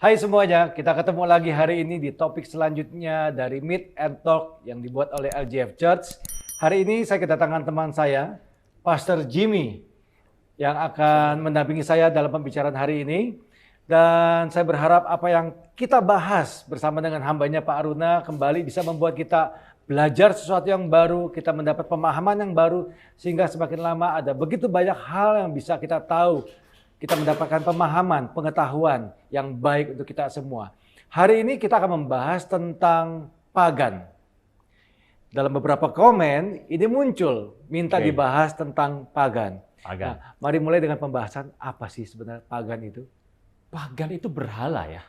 Hai semuanya, kita ketemu lagi hari ini di topik selanjutnya dari Meet and Talk yang dibuat oleh LJF Church. Hari ini saya kedatangan teman saya, Pastor Jimmy, yang akan mendampingi saya dalam pembicaraan hari ini. Dan saya berharap apa yang kita bahas bersama dengan hambanya Pak Aruna kembali bisa membuat kita belajar sesuatu yang baru, kita mendapat pemahaman yang baru, sehingga semakin lama ada begitu banyak hal yang bisa kita tahu. Kita mendapatkan pemahaman, pengetahuan yang baik untuk kita semua. Hari ini kita akan membahas tentang pagan. Dalam beberapa komen, ini muncul, minta dibahas tentang pagan. Nah, mari mulai dengan pembahasan apa sih sebenarnya pagan itu? Pagan itu berhala ya.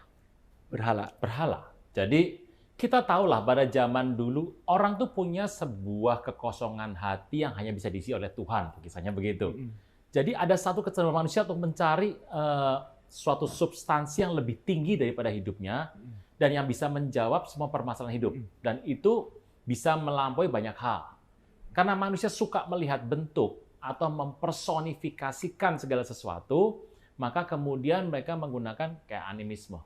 Berhala. Jadi kita tahulah pada zaman dulu orang tuh punya sebuah kekosongan hati yang hanya bisa diisi oleh Tuhan, kisahnya begitu. Jadi ada satu kecenderungan manusia untuk mencari suatu substansi yang lebih tinggi daripada hidupnya dan yang bisa menjawab semua permasalahan hidup. Dan itu bisa melampaui banyak hal. Karena manusia suka melihat bentuk atau mempersonifikasikan segala sesuatu, maka kemudian mereka menggunakan kayak animisme.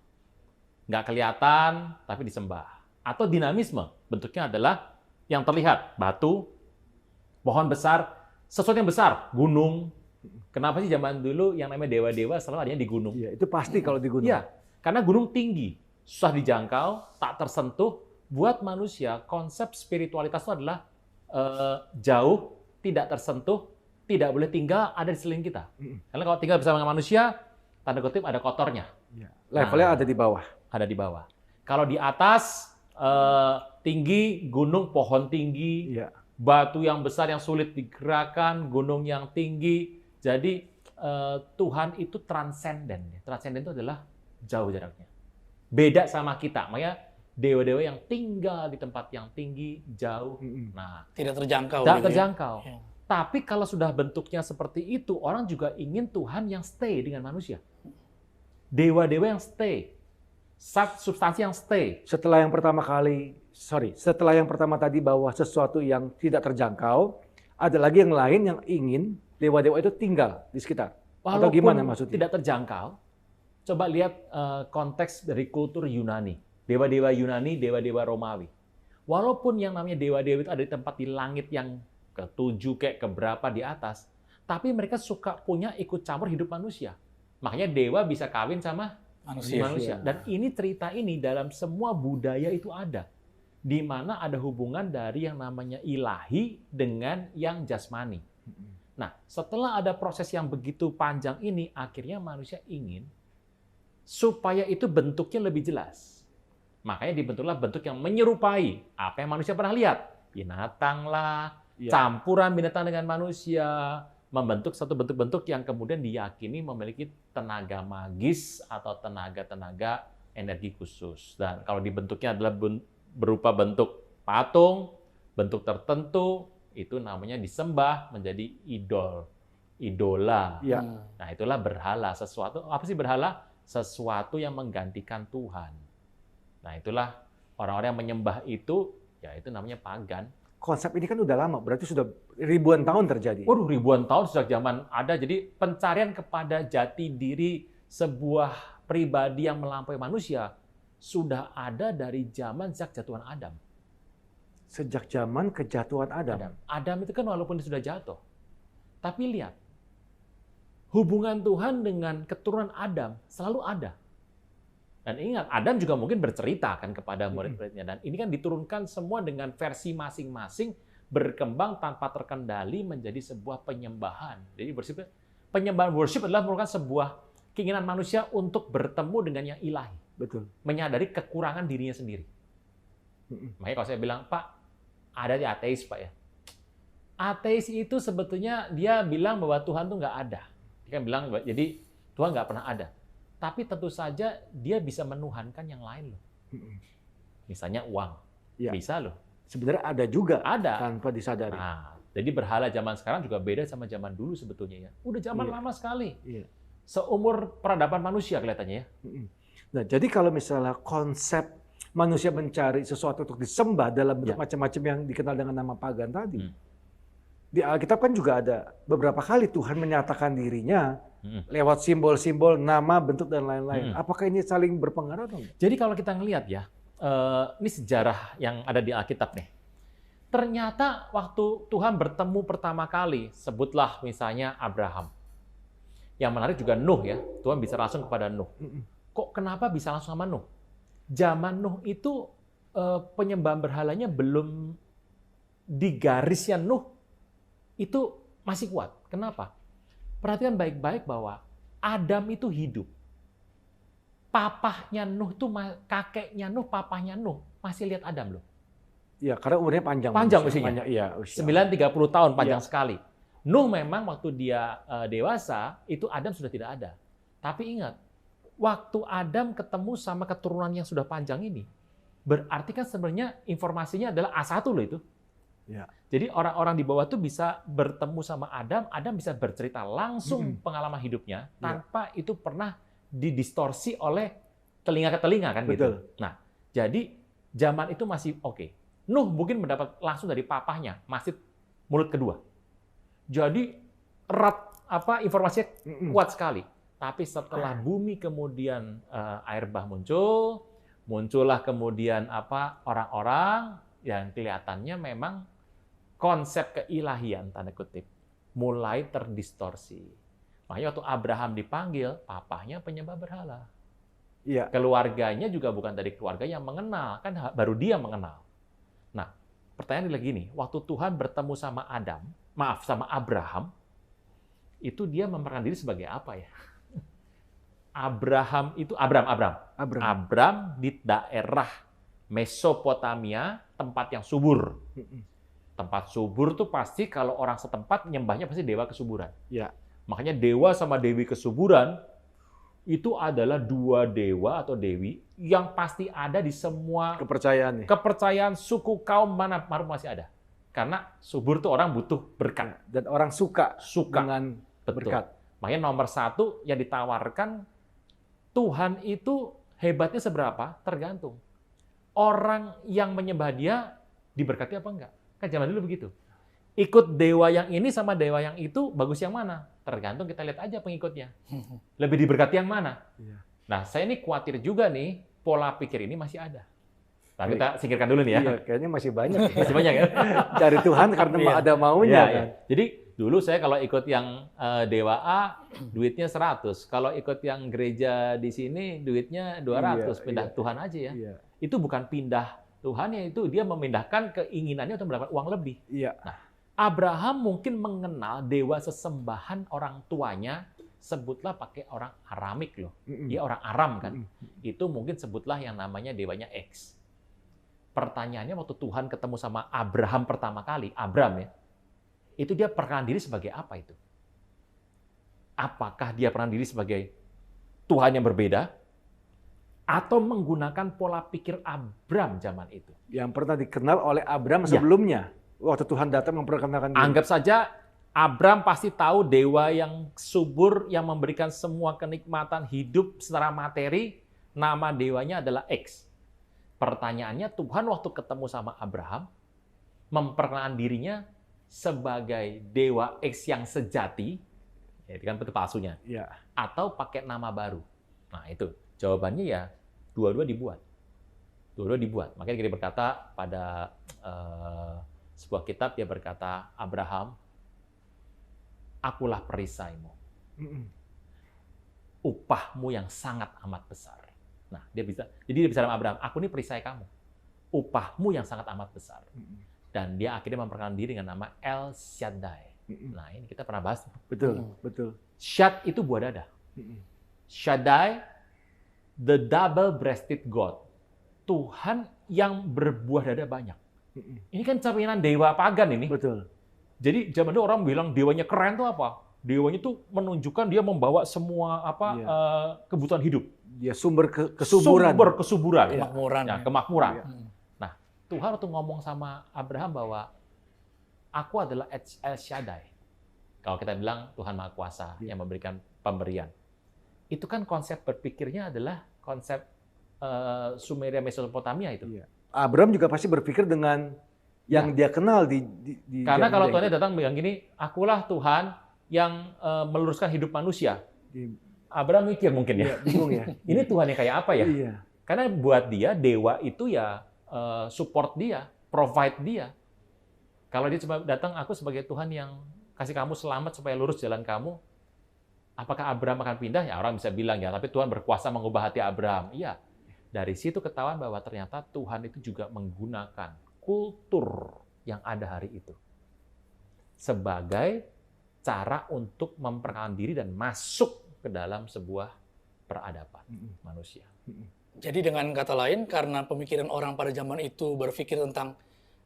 Nggak kelihatan, tapi disembah. Atau dinamisme, bentuknya adalah yang terlihat, batu, pohon besar, sesuatu yang besar, gunung. Kenapa sih zaman dulu yang namanya dewa-dewa selalu adanya di gunung? Iya, itu pasti kalau di gunung. Iya, karena gunung tinggi, susah dijangkau, tak tersentuh. Buat manusia, konsep spiritualitas itu adalah jauh, tidak tersentuh, tidak boleh tinggal ada di sekeliling kita. Karena kalau tinggal bersama dengan manusia, tanda kutip ada kotornya. Ya. Levelnya ada di bawah. Ada di bawah. Kalau di atas, tinggi, gunung, pohon tinggi, batu yang besar yang sulit digerakkan, gunung yang tinggi. Jadi Tuhan itu transenden. Transenden itu adalah jauh jaraknya. Beda sama kita. Makanya dewa-dewa yang tinggal di tempat yang tinggi, jauh. Nah, tidak terjangkau. Tidak terjangkau. Ya. Tapi kalau sudah bentuknya seperti itu, orang juga ingin Tuhan yang stay dengan manusia. Dewa-dewa yang stay. Substansi yang stay. Setelah yang pertama tadi bahwa sesuatu yang tidak terjangkau, ada lagi yang lain yang ingin dewa-dewa itu tinggal di sekitar. Walaupun atau gimana maksudnya? Tidak terjangkau, coba lihat konteks dari kultur Yunani. Dewa-dewa Yunani, dewa-dewa Romawi. Walaupun yang namanya dewa-dewa itu ada di tempat di langit yang ke-7 kayak keberapa di atas, tapi mereka suka punya ikut campur hidup manusia. Makanya dewa bisa kawin sama manusia. Dan ini cerita ini dalam semua budaya itu ada. Di mana ada hubungan dari yang namanya ilahi dengan yang jasmani. Nah, setelah ada proses yang begitu panjang ini, akhirnya manusia ingin supaya itu bentuknya lebih jelas. Makanya dibentuklah bentuk yang menyerupai apa yang manusia pernah lihat. Binatang lah, campuran binatang dengan manusia, membentuk satu bentuk-bentuk yang kemudian diyakini memiliki tenaga magis atau tenaga-tenaga energi khusus. Dan kalau dibentuknya adalah berupa bentuk patung, bentuk tertentu, itu namanya disembah menjadi idola. Nah, itulah berhala. Apa sih berhala? Sesuatu yang menggantikan Tuhan. Nah, itulah orang-orang yang menyembah itu, ya itu namanya pagan. Konsep ini kan udah lama, berarti sudah ribuan tahun terjadi. Waduh, ribuan tahun sejak zaman ada. Jadi pencarian kepada jati diri sebuah pribadi yang melampaui manusia sudah ada dari zaman sejak jatuhan Adam. Sejak zaman kejatuhan Adam. Adam itu kan walaupun dia sudah jatuh, tapi lihat, hubungan Tuhan dengan keturunan Adam selalu ada. Dan ingat, Adam juga mungkin bercerita kan kepada murid-muridnya. Dan ini kan diturunkan semua dengan versi masing-masing, berkembang tanpa terkendali menjadi sebuah penyembahan. Jadi penyembahan worship adalah merupakan sebuah keinginan manusia untuk bertemu dengan yang ilahi. Betul. Menyadari kekurangan dirinya sendiri. Makanya kalau saya bilang, Pak, ada di ateis, Pak ya. Ateis itu sebetulnya dia bilang bahwa Tuhan itu nggak ada. Dia kan bilang, jadi Tuhan nggak pernah ada. Tapi tentu saja dia bisa menuhankan yang lain loh. Misalnya uang. Bisa loh. Sebenarnya ada juga. Ada. Tanpa disadari. Nah, jadi berhala zaman sekarang juga beda sama zaman dulu sebetulnya ya. Udah zaman lama sekali. Seumur peradaban manusia kelihatannya ya. Nah, jadi kalau misalnya konsep manusia mencari sesuatu untuk disembah dalam bentuk macam-macam yang dikenal dengan nama pagan tadi. Di Alkitab kan juga ada beberapa kali Tuhan menyatakan dirinya lewat simbol-simbol, nama, bentuk, dan lain-lain. Apakah ini saling berpengaruh atau enggak? Jadi kalau kita ngelihat ya, ini sejarah yang ada di Alkitab nih. Ternyata waktu Tuhan bertemu pertama kali, sebutlah misalnya Abraham. Yang menarik juga Nuh ya, Tuhan bisa langsung kepada Nuh. Kok kenapa bisa langsung sama Nuh? Zaman Nuh itu penyembahan berhalanya belum di garisnya Nuh, itu masih kuat. Kenapa? Perhatikan baik-baik bahwa Adam itu hidup. Papahnya Nuh tuh, kakeknya Nuh, papahnya Nuh masih lihat Adam loh. Iya, karena umurnya panjang. Panjang usianya. Iya, usia. 30 tahun, panjang sekali. Nuh memang waktu dia dewasa, itu Adam sudah tidak ada. Tapi ingat, waktu Adam ketemu sama keturunan yang sudah panjang ini, berarti kan sebenarnya informasinya adalah A1 loh itu. Ya. Jadi orang-orang di bawah tuh bisa bertemu sama Adam, Adam bisa bercerita langsung pengalaman hidupnya, tanpa itu pernah didistorsi oleh telinga ke telinga kan. Betul. Gitu. Nah, jadi zaman itu masih oke. Nuh mungkin mendapat langsung dari papahnya, masih mulut kedua. Jadi erat informasinya kuat sekali. Tapi setelah bumi kemudian air bah muncullah kemudian orang-orang yang kelihatannya memang konsep keilahian tanda kutip mulai terdistorsi. Makanya waktu Abraham dipanggil, papahnya penyembah berhala. Iya. Keluarganya juga bukan dari keluarga yang mengenal, kan baru dia mengenal. Nah, pertanyaan lagi nih, waktu Tuhan bertemu sama sama Abraham, itu dia memerankan diri sebagai apa ya? Abram di daerah Mesopotamia, tempat yang subur. Tempat subur tuh pasti kalau orang setempat nyembahnya pasti dewa kesuburan. Ya. Makanya dewa sama dewi kesuburan itu adalah dua dewa atau dewi yang pasti ada di semua kepercayaan suku kaum mana masih ada. Karena subur tuh orang butuh berkat dan orang suka dengan berkat. Makanya nomor 1 yang ditawarkan Tuhan itu hebatnya seberapa tergantung orang yang menyembah dia diberkati apa enggak. Kan zaman dulu begitu. Ikut dewa yang ini sama dewa yang itu bagus yang mana? Tergantung kita lihat aja pengikutnya. Lebih diberkati yang mana? Nah, saya ini khawatir juga nih pola pikir ini masih ada. Nah, kita singkirkan dulu nih ya. Iya, kayaknya masih banyak. Masih banyak ya. Cari Tuhan karena ada maunya. Kan? Jadi dulu saya kalau ikut yang dewa A, duitnya 100. Kalau ikut yang gereja di sini, duitnya 200. Pindah Tuhan aja ya. Iya. Itu bukan pindah Tuhan, itu dia memindahkan keinginannya untuk mendapatkan uang lebih. Iya. Nah, Abraham mungkin mengenal dewa sesembahan orang tuanya, sebutlah pakai orang Aramik loh. Dia orang Aram kan. Itu mungkin sebutlah yang namanya dewanya X. Pertanyaannya waktu Tuhan ketemu sama Abraham pertama kali, Abram ya, itu dia perkenalkan diri sebagai apa itu? Apakah dia perkenalkan diri sebagai Tuhan yang berbeda? Atau menggunakan pola pikir Abram zaman itu? Yang pernah dikenal oleh Abram sebelumnya. Waktu Tuhan datang memperkenalkan diri. Anggap saja Abram pasti tahu dewa yang subur, yang memberikan semua kenikmatan hidup secara materi, nama dewanya adalah X. Pertanyaannya, Tuhan waktu ketemu sama Abraham, memperkenalkan dirinya sebagai dewa X yang sejati, ya itu kan betul palsunya, atau pakai nama baru. Nah itu, jawabannya ya dua-dua dibuat. Dua-dua dibuat. Makanya kita berkata pada sebuah kitab, dia berkata, Abraham, akulah perisaimu. Upahmu yang sangat amat besar. Nah, jadi dia bicara sama Abraham, aku ini perisai kamu. Upahmu yang sangat amat besar. Dan dia akhirnya memperkenalkan diri dengan nama El Shaddai. Nah, ini kita pernah bahas. Betul. Shad itu buah dada. Shaddai, the double-breasted God. Tuhan yang berbuah dada banyak. Ini kan cerminan dewa pagan ini. Betul. Jadi zaman dulu orang bilang dewanya keren tuh apa? Dewanya tuh menunjukkan dia membawa semua kebutuhan hidup. Dia sumber kesuburan. Sumber kesuburan. Kemakmuran. Ya, kemakmuran. Nah, Tuhan waktu ngomong sama Abraham bahwa aku adalah El Shaddai. Kalau kita bilang Tuhan Maha Kuasa yang memberikan pemberian. Itu kan konsep berpikirnya adalah konsep Sumeria Mesopotamia itu. Abram juga pasti berpikir dengan yang dia kenal di karena kalau Tuhan datang bilang gini, akulah Tuhan yang meluruskan hidup manusia. Abraham mikir mungkin Iya, ya. bingung ya. Ini Tuhan yang kayak apa ya? Iya. Karena buat dia, dewa itu ya support dia, provide dia. Kalau dia cuma datang, aku sebagai Tuhan yang kasih kamu selamat supaya lurus jalan kamu, apakah Abraham akan pindah? Ya orang bisa bilang ya, tapi Tuhan berkuasa mengubah hati Abraham. Iya. Dari situ ketahuan bahwa ternyata Tuhan itu juga menggunakan kultur yang ada hari itu sebagai cara untuk memperkenalkan diri dan masuk ke dalam sebuah peradaban manusia. Jadi dengan kata lain, karena pemikiran orang pada zaman itu berpikir tentang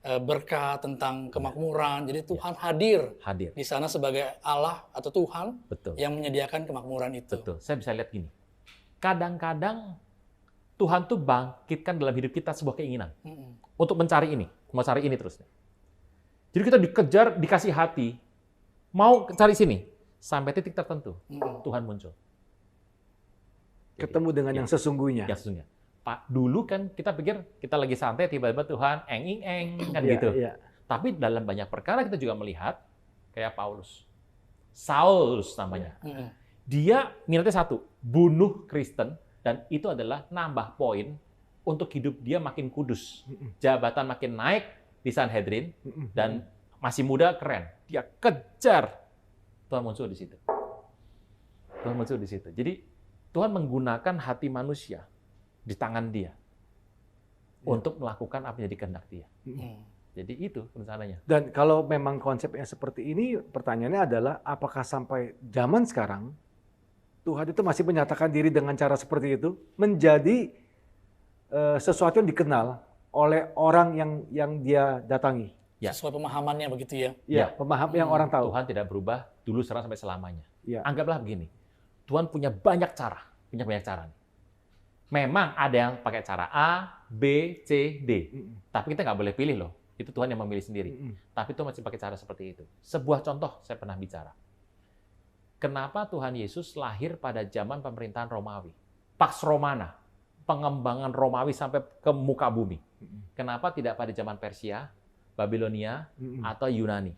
berkat, tentang kemakmuran, jadi Tuhan hadir di sana sebagai Allah atau Tuhan Betul. yang menyediakan kemakmuran itu. Betul. Saya bisa lihat gini. Kadang-kadang Tuhan tuh bangkitkan dalam hidup kita sebuah keinginan untuk mencari ini, mau cari ini terus. Jadi kita dikejar, dikasih hati, mau cari sini sampai titik tertentu, Tuhan muncul. Ketemu dengan yang sesungguhnya. Yang sesungguhnya. Pak, dulu kan kita pikir kita lagi santai, tiba-tiba Tuhan eng kan Iya, gitu. iya. Tapi dalam banyak perkara kita juga melihat kayak Paulus, Saulus namanya. Dia minatnya satu, bunuh Kristen. Dan itu adalah nambah poin untuk hidup dia makin kudus. Jabatan makin naik di Sanhedrin, dan masih muda keren. Dia kejar. Tuhan muncul di situ. Tuhan muncul di situ. Jadi Tuhan menggunakan hati manusia di tangan dia untuk melakukan apa yang jadi kehendak dia. Jadi itu rencananya. Dan kalau memang konsepnya seperti ini, pertanyaannya adalah apakah sampai zaman sekarang Tuhan itu masih menyatakan diri dengan cara seperti itu, menjadi sesuatu yang dikenal oleh orang yang dia datangi. Ya. Sesuai pemahamannya begitu ya. Ya, pemaham yang orang tahu. Tuhan tidak berubah dulu, sekarang sampai selamanya. Ya. Anggaplah begini, Tuhan punya banyak cara, Memang ada yang pakai cara A, B, C, D. Tapi kita nggak boleh pilih loh. Itu Tuhan yang memilih sendiri. Tapi Tuhan masih pakai cara seperti itu. Sebuah contoh saya pernah bicara. Kenapa Tuhan Yesus lahir pada zaman pemerintahan Romawi? Pax Romana, pengembangan Romawi sampai ke muka bumi. Kenapa tidak pada zaman Persia, Babilonia, atau Yunani?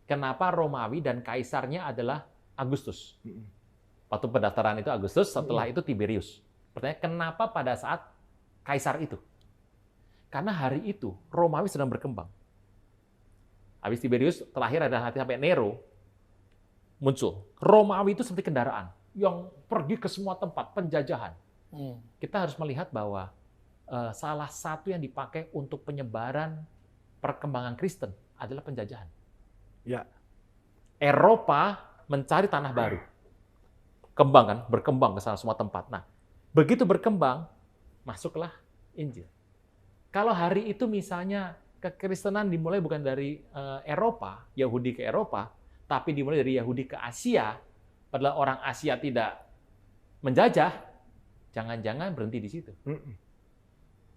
Kenapa Romawi dan kaisarnya adalah Agustus? Waktu pendaftaran itu Agustus, setelah itu Tiberius. Pertanyaan, kenapa pada saat kaisar itu? Karena hari itu Romawi sedang berkembang. Habis Tiberius, terakhir ada nanti sampai Nero, muncul. Romawi itu seperti kendaraan yang pergi ke semua tempat, penjajahan. Kita harus melihat bahwa salah satu yang dipakai untuk penyebaran perkembangan Kristen adalah penjajahan. Ya. Eropa mencari tanah baru. Berkembang ke sana semua tempat. Nah, begitu berkembang, masuklah Injil. Kalau hari itu misalnya kekristenan dimulai bukan dari Eropa, Yahudi ke Eropa, tapi dimulai dari Yahudi ke Asia, padahal orang Asia tidak menjajah, jangan-jangan berhenti di situ.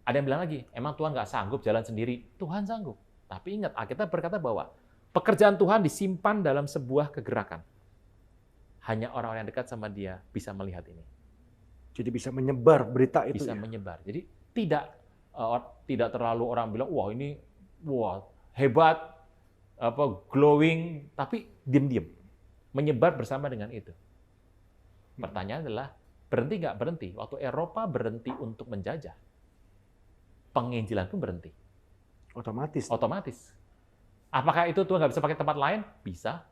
Ada yang bilang lagi, emang Tuhan nggak sanggup jalan sendiri? Tuhan sanggup. Tapi ingat, Alkitab berkata bahwa pekerjaan Tuhan disimpan dalam sebuah kegerakan. Hanya orang-orang yang dekat sama dia bisa melihat ini. Jadi bisa menyebar berita itu. Bisa ya? menyebar. Jadi tidak terlalu orang bilang, wah ini hebat, glowing, tapi diam-diam. Menyebar bersama dengan itu. Pertanyaan adalah, berhenti nggak? Berhenti. Waktu Eropa berhenti untuk menjajah, penginjilan pun berhenti. Otomatis. Apakah itu Tuhan nggak bisa pakai tempat lain? Bisa.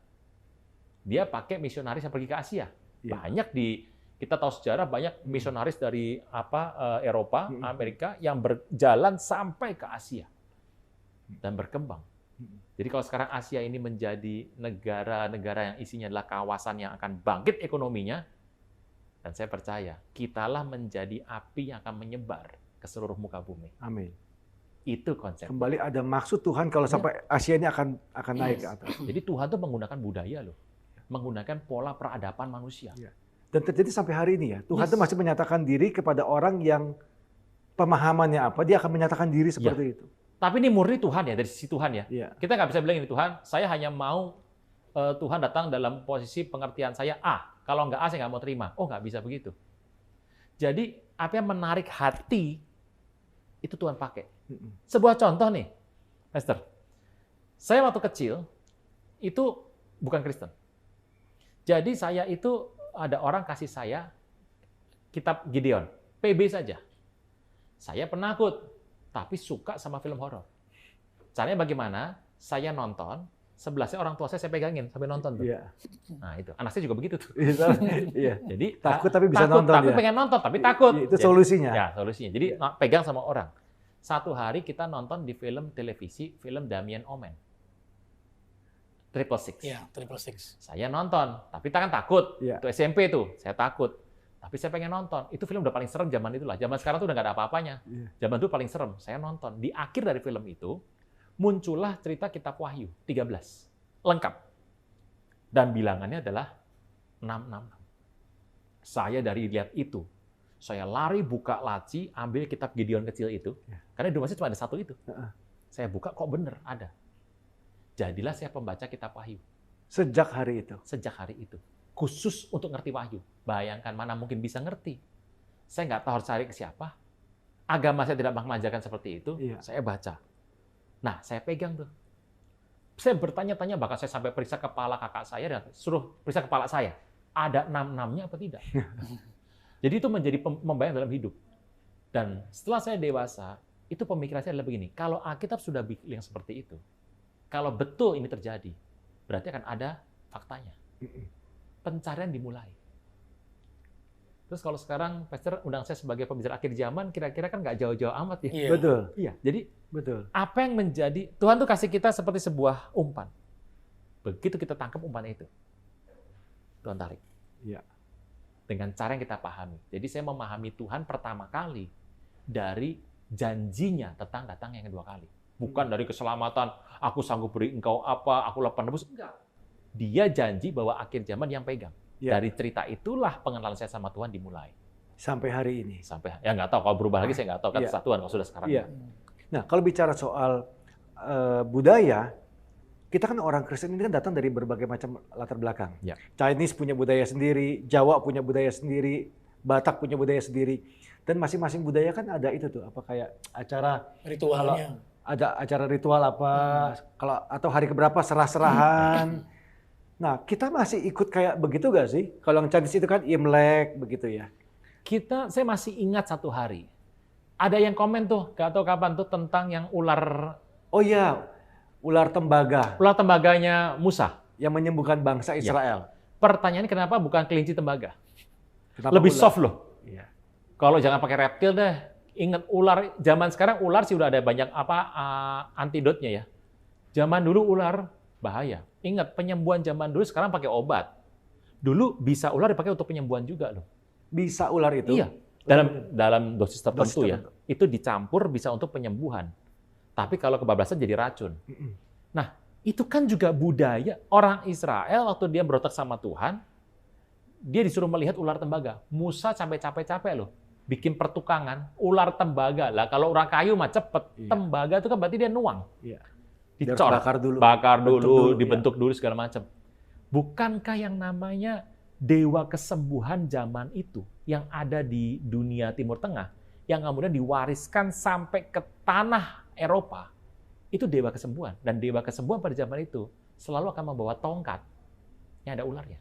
Dia pakai misionaris yang pergi ke Asia. Ya. Banyak kita tahu sejarah, banyak misionaris dari Eropa, Amerika yang berjalan sampai ke Asia dan berkembang. Jadi kalau sekarang Asia ini menjadi negara-negara yang isinya adalah kawasan yang akan bangkit ekonominya, dan saya percaya kitalah menjadi api yang akan menyebar ke seluruh muka bumi. Amin. Itu konsep. Kembali ada maksud Tuhan kalau sampai Asia ini akan naik ke atas. Jadi Tuhan tuh menggunakan budaya loh, menggunakan pola peradaban manusia. Ya. Dan terjadi sampai hari ini ya. Tuhan tuh masih menyatakan diri kepada orang yang pemahamannya apa, dia akan menyatakan diri seperti itu. Tapi ini murni Tuhan ya, dari sisi Tuhan ya. Ya. Kita nggak bisa bilang ini Tuhan, saya hanya mau Tuhan datang dalam posisi pengertian saya A. Kalau nggak A, saya nggak mau terima. Oh, nggak bisa begitu. Jadi, apa yang menarik hati, itu Tuhan pakai. Sebuah contoh nih, Master. Saya waktu kecil, itu bukan Kristen. Jadi saya itu ada orang kasih saya kitab Gideon, PB saja. Saya penakut, tapi suka sama film horor. Caranya bagaimana? Saya nonton, sebelahnya orang tua saya pegangin sampai nonton tuh. Iya. Nah itu, anak saya juga begitu tuh. Iya. Jadi Takut tapi bisa takut, nonton tapi ya. pengen nonton, tapi takut. Itu solusinya. Ya, solusinya. Jadi pegang sama orang. Satu hari kita nonton di film televisi, film Damien Omen. 666. Iya, 666. Saya nonton, tapi kan takut. Iya. Itu SMP tuh, saya takut. Tapi saya pengen nonton. Itu film udah paling serem zaman itulah. Zaman sekarang tuh udah nggak ada apa-apanya. Iya. Zaman itu paling serem. Saya nonton. Di akhir dari film itu, muncullah cerita kitab Wahyu 13. Lengkap. Dan bilangannya adalah 666. Saya dari lihat itu, saya lari buka laci, ambil kitab Gideon kecil itu. Karena di rumah saya cuma ada satu itu. Saya buka, kok bener, ada. Jadilah saya pembaca kitab Wahyu. Sejak hari itu. Sejak hari itu. Khusus untuk ngerti Wahyu. Bayangkan mana mungkin bisa ngerti. Saya nggak tahu harus cari ke siapa. Agama saya tidak mengajarkan seperti itu. Iya. Saya baca. Nah, saya pegang tuh. Saya bertanya-tanya, bahkan saya sampai periksa kepala kakak saya dan suruh periksa kepala saya. Ada 6-6-nya apa tidak? Jadi itu menjadi membayang dalam hidup. Dan setelah saya dewasa, itu pemikiran saya adalah begini. Kalau Alkitab sudah bilang seperti itu, kalau betul ini terjadi, berarti akan ada faktanya. Pencarian dimulai. Terus kalau sekarang Pastor undang saya sebagai pembicara akhir zaman, kira-kira kan nggak jauh-jauh amat ya. Iya. Betul. Iya. Jadi Betul. apa yang menjadi Tuhan tuh kasih kita seperti sebuah umpan. Begitu kita tangkap umpan itu, Tuhan tarik. Iya. Dengan cara yang kita pahami. Jadi saya memahami Tuhan pertama kali dari janjinya tentang datang yang kedua kali. Bukan dari keselamatan, aku sanggup beri engkau apa, aku lakukan nebus. Enggak. Dia janji bahwa akhir zaman yang pegang. Ya. Dari cerita itulah pengenalan saya sama Tuhan dimulai. Sampai hari ini. Sampai ya nggak tahu kalau berubah lagi saya nggak tahu kan Iya. Tuhan kalau sudah sekarang. Iya. Nah, kalau bicara soal budaya, kita kan orang Kristen ini kan datang dari berbagai macam latar belakang. Ya. Chinese punya budaya sendiri, Jawa punya budaya sendiri, Batak punya budaya sendiri. Dan masing-masing budaya kan ada itu tuh, apa kayak acara Ritualnya. ada acara ritual apa, kalau atau hari keberapa serah-serahan. Nah, kita masih ikut kayak begitu gak sih? Kalau yang Chinese itu kan Imlek begitu ya. Saya masih ingat satu hari. Ada yang komen tuh, gak tahu kapan tuh tentang yang ular Oh iya, ular tembaga tembaganya Musa. yang menyembuhkan bangsa Israel. Pertanyaannya kenapa bukan kelinci tembaga? Kenapa Lebih ular? soft loh. Iya. Kalau jangan pakai reptil deh. Ingat ular, zaman sekarang ular sih udah ada banyak antidotnya ya. Zaman dulu ular bahaya. Ingat penyembuhan zaman dulu sekarang pakai obat. Dulu bisa ular dipakai untuk penyembuhan juga loh. Bisa ular itu? Iya. Dalam dosis tertentu ya. Itu dicampur bisa untuk penyembuhan. Tapi kalau kebablasan jadi racun. Nah, itu kan juga budaya orang Israel waktu dia berontak sama Tuhan, dia disuruh melihat ular tembaga. Musa sampai capek-capek loh, bikin pertukangan ular tembaga. Lah kalau orang kayu mah cepet, tembaga itu kan berarti dia nuang. Iya. Dicor, bakar dulu, dibentuk dulu segala macam. Bukankah yang namanya dewa kesembuhan zaman itu yang ada di dunia Timur Tengah, yang kemudian diwariskan sampai ke tanah Eropa, itu dewa kesembuhan. Dan dewa kesembuhan pada zaman itu selalu akan membawa tongkat yang ada ularnya.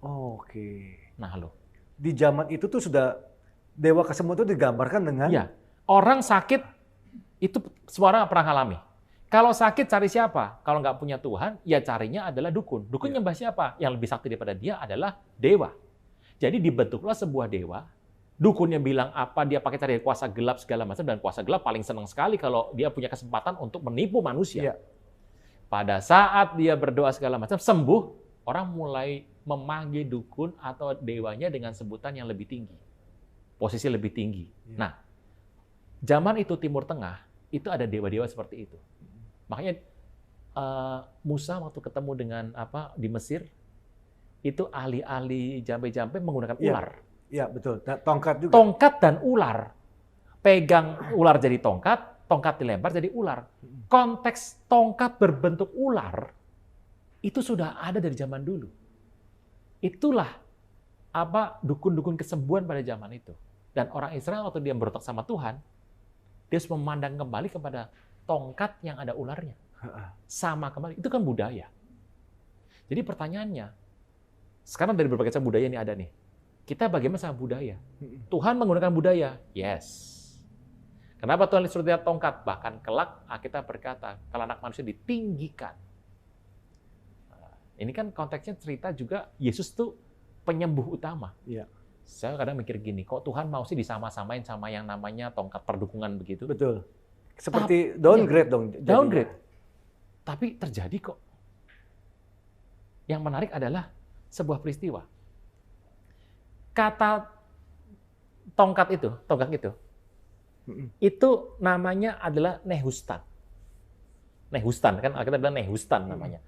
Oke. Nah loh. Di zaman itu tuh sudah dewa kesembuhan itu digambarkan dengan Iya. Orang sakit itu semua orang pernah alami. Kalau sakit cari siapa? Kalau nggak punya Tuhan, ya carinya adalah dukun. Dukun nyembah siapa? Yang lebih sakti daripada dia adalah dewa. Jadi dibentuklah sebuah dewa. Dukunnya bilang apa, dia pakai cari kuasa gelap segala macam, dan kuasa gelap paling senang sekali kalau dia punya kesempatan untuk menipu manusia. Iya. Pada saat dia berdoa segala macam, sembuh, orang mulai memanggil dukun atau dewanya dengan sebutan yang lebih tinggi. Posisi lebih tinggi. Iya. Nah, zaman itu Timur Tengah, itu ada dewa-dewa seperti itu. Makanya Musa waktu ketemu dengan di Mesir, itu ahli-ahli jampe-jampe menggunakan ular. Iya, betul. Tongkat juga. Tongkat dan ular. Pegang ular jadi tongkat, tongkat dilempar jadi ular. Konteks tongkat berbentuk ular itu sudah ada dari zaman dulu. Itulah dukun-dukun kesembuhan pada zaman itu. Dan orang Israel waktu dia berontak sama Tuhan, dia harus memandang kembali kepada tongkat yang ada ularnya. Sama kembali. Itu kan budaya. Jadi pertanyaannya, Sekarang dari berbagai macam budaya ini ada nih. Kita bagaimana sama budaya? Tuhan menggunakan budaya. Yes. Kenapa Tuhan disuruh lihat tongkat? Bahkan kelak Alkitab berkata, kalau anak manusia ditinggikan. Nah, ini kan konteksnya cerita juga Yesus tuh penyembuh utama. Iya. Saya kadang mikir gini, kok Tuhan mau sih disama-samain sama yang namanya tongkat perdukungan begitu? Betul. Seperti downgrade dong. Jadinya. Downgrade. Tapi terjadi kok. Yang menarik adalah sebuah peristiwa. Kata tongkat itu namanya adalah Nehustan. Nehustan, kan kita bilang Nehustan namanya.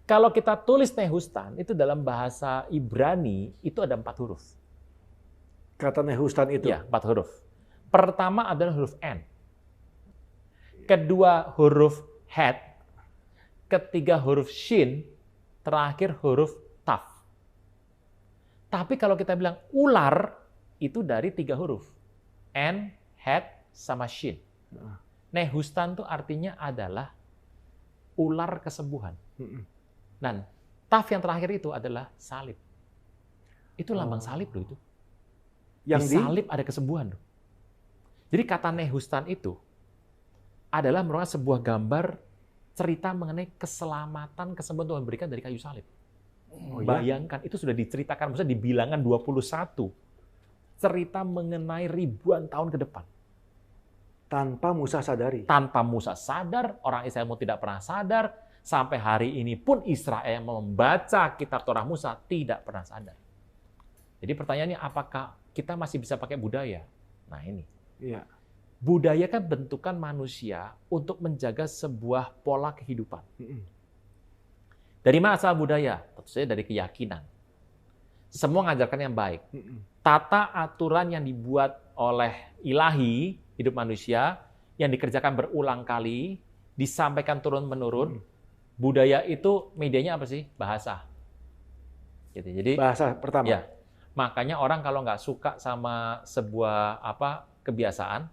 Kalau kita tulis Nehustan, itu dalam bahasa Ibrani, itu ada 4 huruf. Kata Nehustan itu? Ya, 4 huruf. Pertama adalah huruf N. Kedua huruf Het. Ketiga huruf Shin. Terakhir huruf Taf. Tapi kalau kita bilang ular, itu dari 3 huruf. N, Het, sama Shin. Nehustan itu artinya adalah ular kesembuhan. Dan Taf yang terakhir itu adalah salib. Itu lambang salib loh itu. Yang di salib ada kesembuhan loh. Jadi kata Nehustan itu adalah merupakan sebuah gambar cerita mengenai keselamatan, kesembuhan Tuhan berikan dari kayu salib. Bayangkan, itu sudah diceritakan, maksudnya di Bilangan 21. Cerita mengenai ribuan tahun ke depan. Tanpa Musa sadari. Tanpa Musa sadar, orang Israel tidak pernah sadar, sampai hari ini pun Israel membaca kitab Torah Musa tidak pernah sadar. Jadi pertanyaannya, apakah kita masih bisa pakai budaya? Nah ini. Iya. Budaya kan bentukan manusia untuk menjaga sebuah pola kehidupan. Dari mana asal budaya? Tentu saja dari keyakinan. Semua mengajarkan yang baik. Tata aturan yang dibuat oleh ilahi, hidup manusia, yang dikerjakan berulang kali, disampaikan turun-menurun. Budaya itu medianya apa sih? Bahasa. Gitu. Jadi bahasa pertama. Ya. Makanya orang kalau nggak suka sama sebuah kebiasaan,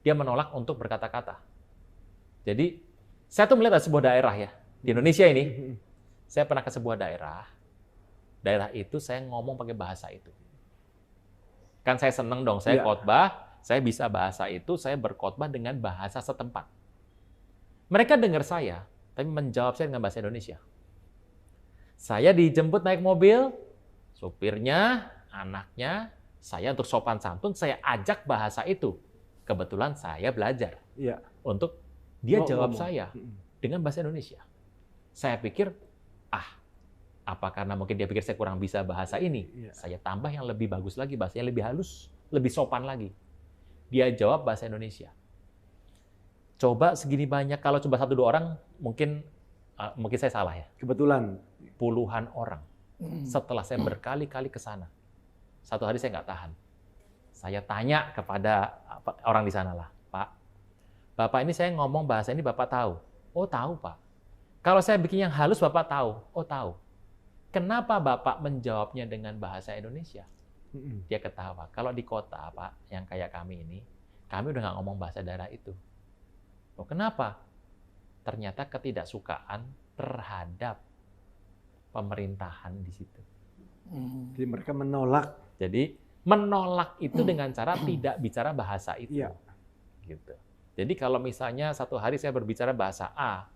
dia menolak untuk berkata-kata. Jadi saya tuh melihat ada sebuah daerah ya di Indonesia ini. Saya pernah ke sebuah daerah. Daerah itu saya ngomong pakai bahasa itu. Kan saya seneng dong, saya khotbah, saya bisa bahasa itu, saya berkhotbah dengan bahasa setempat. Mereka dengar saya, tapi menjawab saya dengan bahasa Indonesia. Saya dijemput naik mobil, supirnya, anaknya, saya untuk sopan santun, saya ajak bahasa itu. Kebetulan saya belajar untuk dia jawab saya dengan bahasa Indonesia. Saya pikir, apa karena mungkin dia pikir saya kurang bisa bahasa ini? Saya tambah yang lebih bagus lagi, bahasanya lebih halus, lebih sopan lagi. Dia jawab bahasa Indonesia. Coba segini banyak, kalau coba 1-2 orang, mungkin saya salah ya. Kebetulan. Puluhan orang. Setelah saya berkali-kali ke sana. Satu hari saya nggak tahan. Saya tanya kepada orang di sana lah, Pak, Bapak ini saya ngomong bahasa ini Bapak tahu? Oh tahu Pak. Kalau saya bikin yang halus Bapak tahu? Oh tahu. Kenapa Bapak menjawabnya dengan bahasa Indonesia? Dia ketawa. Kalau di kota Pak, yang kayak kami ini, kami udah nggak ngomong bahasa daerah itu. Oh kenapa? Ternyata ketidaksukaan terhadap pemerintahan di situ. Jadi mereka menolak. Jadi menolak itu dengan cara tidak bicara bahasa itu. Gitu. Jadi kalau misalnya satu hari saya berbicara bahasa A,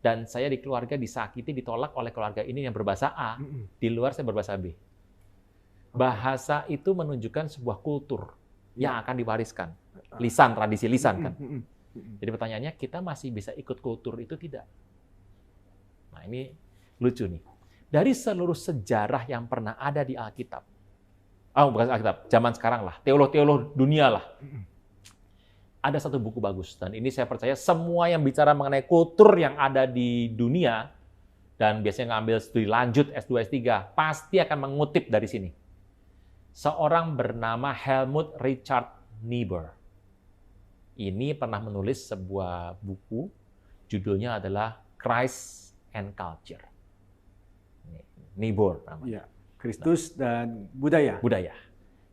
dan saya di keluarga disakiti, ditolak oleh keluarga ini yang berbahasa A, di luar saya berbahasa B. Bahasa itu menunjukkan sebuah kultur yang akan diwariskan. Lisan, tradisi lisan kan. Jadi pertanyaannya, kita masih bisa ikut kultur itu tidak? Nah ini lucu nih. Dari seluruh sejarah yang pernah ada di Alkitab, bukan Alkitab, zaman sekarang lah, teolog-teolog dunia lah, ada satu buku bagus. Dan ini saya percaya semua yang bicara mengenai kultur yang ada di dunia, dan biasanya ngambil studi lanjut S2, S3, pasti akan mengutip dari sini. Seorang bernama Helmut Richard Niebuhr. Ini pernah menulis sebuah buku, judulnya adalah Christ and Culture. Niebuhr namanya. Kristus dan budaya. Budaya.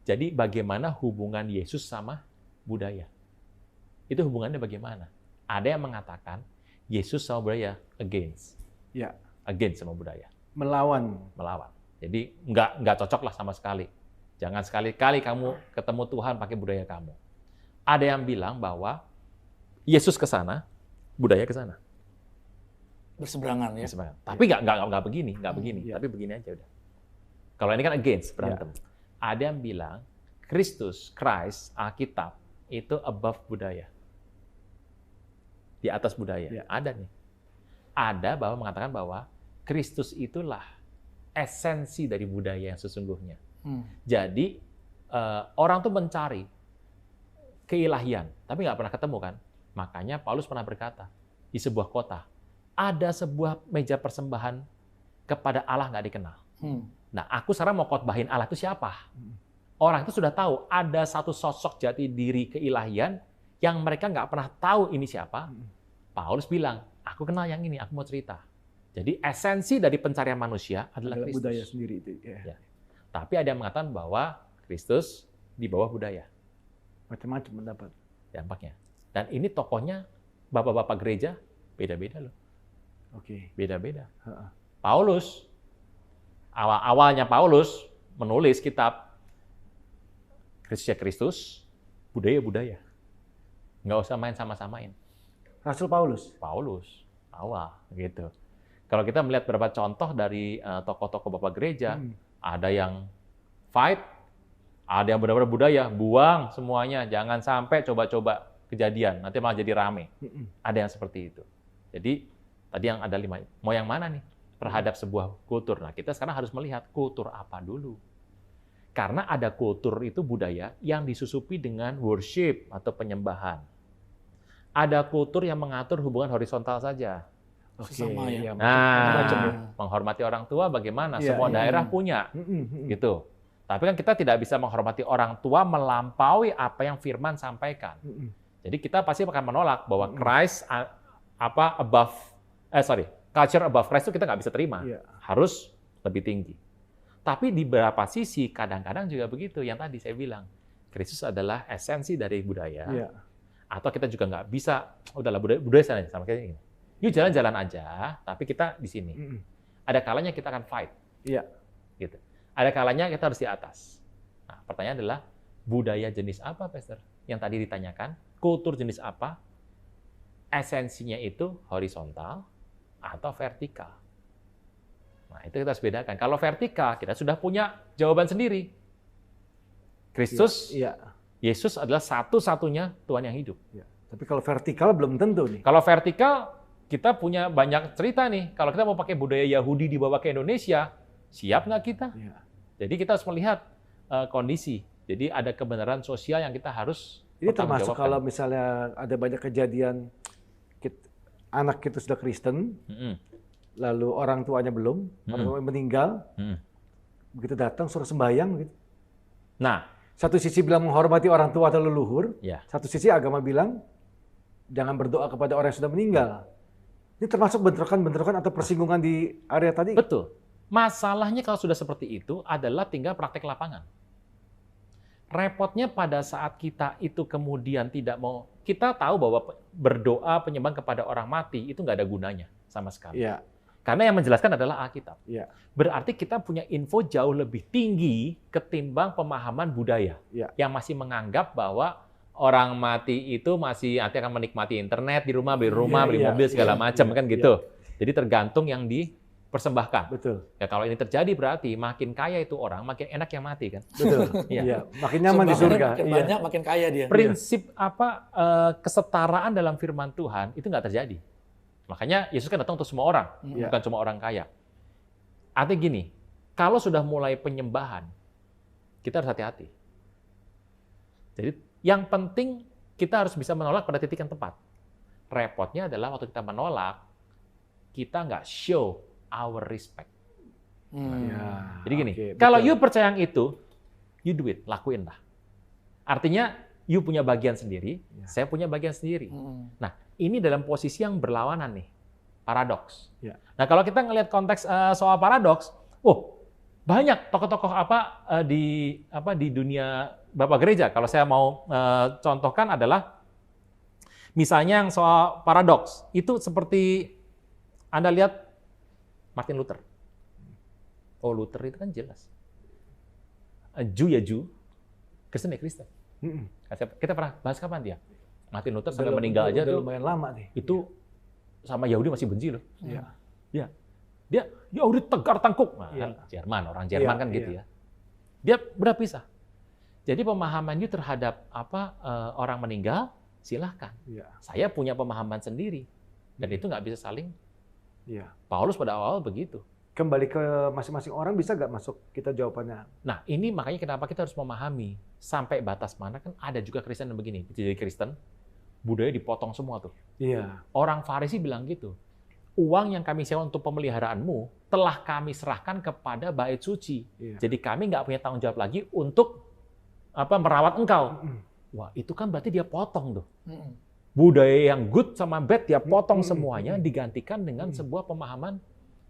Jadi bagaimana hubungan Yesus sama budaya? Itu hubungannya bagaimana? Ada yang mengatakan Yesus sama budaya against. Against sama budaya. Melawan. Jadi nggak cocok lah sama sekali. Jangan sekali-kali kamu ketemu Tuhan pakai budaya kamu. Ada yang bilang bahwa Yesus ke sana, budaya ke sana. Berseberangan ya. Berseberangan. Tapi nggak begini, tapi begini aja udah. Kalau ini kan against, berantem. Ada yang bilang Kristus, Christ, Alkitab itu above budaya. Di atas budaya. Ada nih. Ada bahwa mengatakan bahwa Kristus itulah esensi dari budaya yang sesungguhnya. Jadi orang tuh mencari keilahian, tapi nggak pernah ketemu kan. Makanya Paulus pernah berkata, di sebuah kota, ada sebuah meja persembahan kepada Allah nggak dikenal. Nah, aku sekarang mau khotbahin Allah itu siapa? Orang itu sudah tahu ada satu sosok jati diri keilahian yang mereka nggak pernah tahu ini siapa. Paulus bilang, aku kenal yang ini, aku mau cerita. Jadi esensi dari pencarian manusia adalah Kristus. Budaya sendiri itu. Ya. Tapi ada yang mengatakan bahwa Kristus di bawah budaya. Macam-macam pendapat. Dampaknya. Dan ini tokohnya bapak-bapak gereja beda-beda loh. Oke. Beda-beda. Paulus, awalnya Paulus menulis kitab Kristus ya Kristus, budaya-budaya. Nggak usah main sama-samain. Rasul Paulus? Paulus, awal gitu. Kalau kita melihat beberapa contoh dari tokoh-tokoh bapak gereja, ada yang fight, ada yang benar-benar budaya, buang semuanya, jangan sampai coba-coba kejadian, nanti malah jadi rame. Ada yang seperti itu. Jadi tadi yang ada 5, mau yang mana nih terhadap sebuah kultur? Nah, kita sekarang harus melihat kultur apa dulu. Karena ada kultur itu budaya yang disusupi dengan worship atau penyembahan. Ada kultur yang mengatur hubungan horizontal saja. Sama ya. Nah, menghormati orang tua bagaimana? Semua daerah punya, gitu. Tapi kan kita tidak bisa menghormati orang tua melampaui apa yang Firman sampaikan. Jadi kita pasti akan menolak bahwa Christ culture above Christ itu kita nggak bisa terima. Harus lebih tinggi. Tapi di beberapa sisi kadang-kadang juga begitu. Yang tadi saya bilang, Kristus adalah esensi dari budaya. Atau kita juga nggak bisa, udahlah budaya sana sama kayak gini. Yuk jalan-jalan aja, tapi kita di sini. Ada kalanya kita akan fight. Gitu. Ada kalanya kita harus di atas. Nah, pertanyaan adalah, budaya jenis apa, Pastor? Yang tadi ditanyakan, kultur jenis apa? Esensinya itu horizontal atau vertikal. Nah, itu kita harus bedakan. Kalau vertikal, kita sudah punya jawaban sendiri. Kristus, Yesus adalah satu-satunya Tuhan yang hidup. Tapi kalau vertikal belum tentu nih. Kalau vertikal, kita punya banyak cerita nih. Kalau kita mau pakai budaya Yahudi dibawa ke Indonesia, siap nggak kita? Jadi kita harus melihat kondisi. Jadi ada kebenaran sosial yang kita harus ini termasuk kalau misalnya ada banyak kejadian anak kita sudah Kristen, lalu orang tuanya belum, orang tuanya meninggal, begitu datang suruh sembahyang. Gitu. Nah, satu sisi bilang menghormati orang tua atau leluhur, satu sisi agama bilang jangan berdoa kepada orang yang sudah meninggal. Ini termasuk bentrokan-bentrokan atau persinggungan di area tadi? Betul. Masalahnya kalau sudah seperti itu adalah tinggal praktek lapangan. Repotnya pada saat kita itu kemudian tidak mau, kita tahu bahwa berdoa penyembahan kepada orang mati itu nggak ada gunanya sama sekali. Karena yang menjelaskan adalah Alkitab. Berarti kita punya info jauh lebih tinggi ketimbang pemahaman budaya yang masih menganggap bahwa orang mati itu masih nanti akan menikmati internet di rumah, beli mobil segala macam kan gitu. Jadi tergantung yang dipersembahkan. Betul. Ya kalau ini terjadi berarti makin kaya itu orang, makin enak yang mati kan. Betul. Makin nyaman di surga. Makin banyak, makin kaya dia. Prinsip kesetaraan dalam firman Tuhan itu nggak terjadi. Makanya Yesus kan datang untuk semua orang, bukan cuma orang kaya. Artinya gini, kalau sudah mulai penyembahan, kita harus hati-hati. Jadi yang penting kita harus bisa menolak pada titik yang tepat. Repotnya adalah waktu kita menolak, kita nggak show our respect. Jadi gini, kalau you percaya yang itu, you do it, lakuin lah. Artinya you punya bagian sendiri, saya punya bagian sendiri. Nah, ini dalam posisi yang berlawanan nih, paradoks. Nah, kalau kita ngelihat konteks soal paradoks, banyak tokoh-tokoh di dunia Bapak Gereja. Kalau saya mau contohkan adalah misalnya yang soal paradoks, itu seperti Anda lihat Martin Luther. Oh, Luther itu kan jelas. Jew ya Jew, Kristen ya Kristen. Kita pernah bahas kapan dia? Martin Luther sampai meninggal aja tuh. Lumayan lama nih. Itu sama Yahudi masih benci loh. Iya. Ya. Dia Yahudi tegar tangkuk. Nah, Iya. kan Jerman, orang Jerman kan gitu ya. Dia berpisah. Jadi pemahamannya terhadap orang meninggal, silahkan. Iya. Saya punya pemahaman sendiri. Dan itu nggak bisa saling. Iya. Paulus pada awal begitu. Kembali ke masing-masing orang bisa nggak masuk kita jawabannya? Nah, ini makanya kenapa kita harus memahami sampai batas mana kan ada juga Kristen yang begini. Jadi Kristen, budaya dipotong semua tuh. Iya. Orang Farisi bilang gitu. Uang yang kami sewa untuk pemeliharaanmu telah kami serahkan kepada bait suci. Iya. Jadi kami nggak punya tanggung jawab lagi untuk merawat engkau. Wah, itu kan berarti dia potong tuh. Budaya yang good sama bad dia potong semuanya digantikan dengan sebuah pemahaman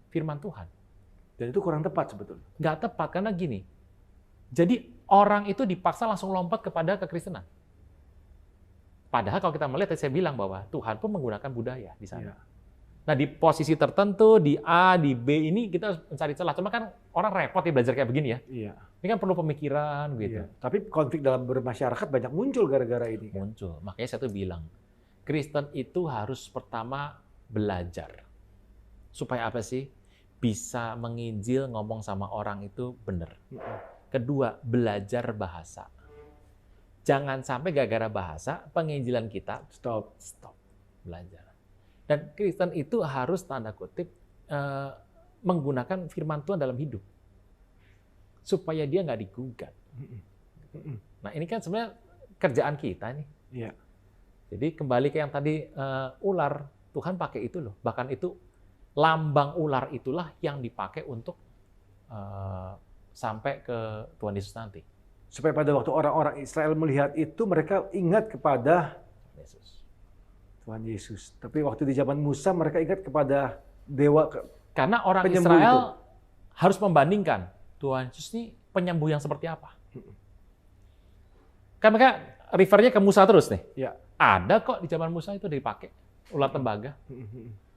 firman Tuhan. Dan itu kurang tepat sebetulnya. Nggak tepat karena gini. Jadi orang itu dipaksa langsung lompat kepada kekristenan. Padahal kalau kita melihat, saya bilang bahwa Tuhan pun menggunakan budaya di sana. Iya. Nah, di posisi tertentu, di A, di B ini kita harus mencari celah. Cuma kan orang repot ya belajar kayak begini ya. Iya. Ini kan perlu pemikiran gitu. Iya. Tapi konflik dalam bermasyarakat banyak muncul gara-gara ini. Muncul. Makanya saya tuh bilang, Kristen itu harus pertama belajar. Supaya apa sih? Bisa menginjil, ngomong sama orang itu benar. Kedua, belajar bahasa. Jangan sampai gara-gara bahasa, penginjilan kita stop. Belajar. Dan Kristen itu harus tanda kutip menggunakan firman Tuhan dalam hidup. Supaya dia nggak digugat. Nah ini kan sebenarnya kerjaan kita nih. Iya. Jadi kembali ke yang tadi ular, Tuhan pakai itu loh. Bahkan itu lambang ular itulah yang dipakai untuk sampai ke Tuhan Yesus nanti. Supaya pada waktu orang-orang Israel melihat itu, mereka ingat kepada Yesus. Tuhan Yesus. Tapi waktu di zaman Musa, mereka ingat kepada dewa. Karena orang penyembuh Israel itu harus membandingkan Tuhan Yesus ini penyembuh yang seperti apa. Kan mereka refernya ke Musa terus nih. Ya. Ada kok di zaman Musa itu dipakai ular tembaga.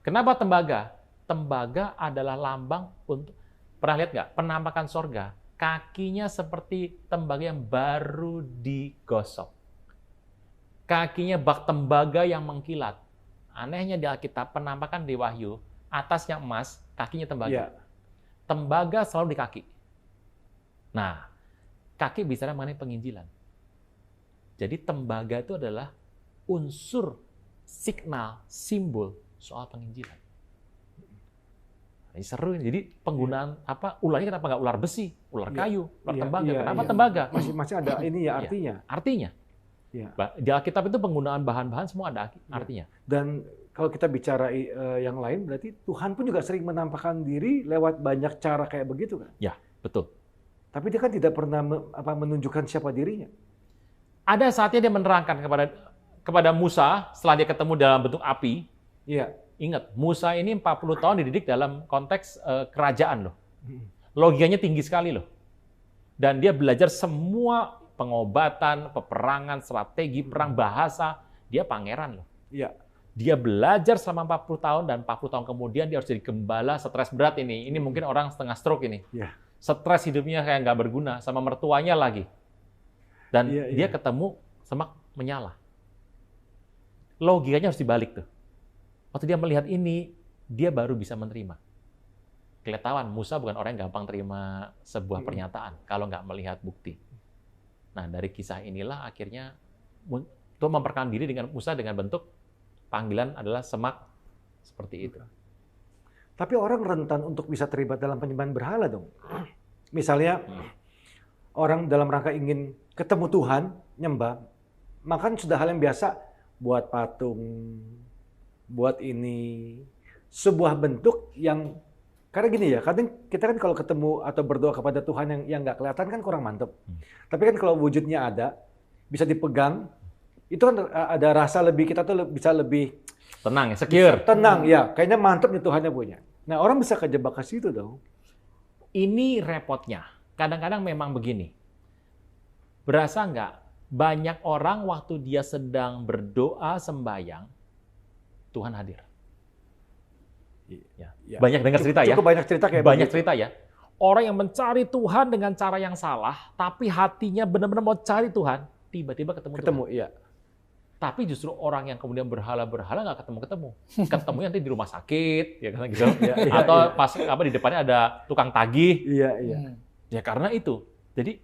Kenapa tembaga? Tembaga adalah lambang untuk, pernah lihat nggak? Penampakan sorga. Kakinya seperti tembaga yang baru digosok. Kakinya bak tembaga yang mengkilat. Anehnya di Alkitab, penampakan di Wahyu, atasnya emas, kakinya tembaga. Ya. Tembaga selalu di kaki. Nah, kaki bicara mengenai penginjilan. Jadi tembaga itu adalah unsur, signal, simbol soal penginjilan. Ini seru. Jadi penggunaan ularnya kenapa nggak ular besi, ular kayu, ular tembaga? Kenapa tembaga? Masih ada ini ya artinya. Artinya. Ya. Di Alkitab itu penggunaan bahan-bahan semua ada artinya. Dan kalau kita bicara yang lain, berarti Tuhan pun juga sering menampakkan diri lewat banyak cara kayak begitu kan? Ya, betul. Tapi dia kan tidak pernah menunjukkan siapa dirinya. Ada saatnya dia menerangkan kepada Musa setelah dia ketemu dalam bentuk api. Iya. Ingat, Musa ini 40 tahun dididik dalam konteks kerajaan loh. Logikanya tinggi sekali loh. Dan dia belajar semua pengobatan, peperangan, strategi perang, bahasa. Dia pangeran loh. Iya. Dia belajar selama 40 tahun dan 40 tahun kemudian dia harus jadi gembala, stres berat ini. Ini mungkin orang setengah stroke ini. Iya. Stres hidupnya kayak nggak berguna, sama mertuanya lagi. Dan dia ketemu semak menyala. Logikanya harus dibalik tuh. Waktu dia melihat ini, dia baru bisa menerima. Kelihatan Musa bukan orang yang gampang terima sebuah pernyataan kalau nggak melihat bukti. Nah, dari kisah inilah akhirnya Tuhan memperkenalkan diri dengan Musa dengan bentuk panggilan adalah semak seperti itu. Tapi orang rentan untuk bisa terlibat dalam penyembahan berhala dong. Misalnya orang dalam rangka ingin ketemu Tuhan, nyembah, maka sudah hal yang biasa buat patung, buat ini, sebuah bentuk yang, karena gini ya, kadang kita kan kalau ketemu atau berdoa kepada Tuhan yang nggak kelihatan kan kurang mantep. Tapi kan kalau wujudnya ada, bisa dipegang, itu kan ada rasa lebih, kita tuh bisa lebih tenang ya, secure. Tenang ya, kayaknya mantep nih Tuhannya punya. Nah orang bisa kejebak ke situ dong. Ini repotnya. Kadang-kadang memang begini. Berasa nggak? Banyak orang waktu dia sedang berdoa sembahyang, Tuhan hadir. Ya. Banyak dengar cerita ya. Cukup banyak cerita kayak banyak begitu. cerita ya. orang yang mencari Tuhan dengan cara yang salah, tapi hatinya benar-benar mau cari Tuhan, tiba-tiba ketemu Tuhan. Iya. Tapi justru orang yang kemudian berhala-berhala nggak ketemu-ketemu. Ketemunya nanti di rumah sakit, ya kan gitu. Atau pas di depannya ada tukang tagih. Iya. Ya karena itu. Jadi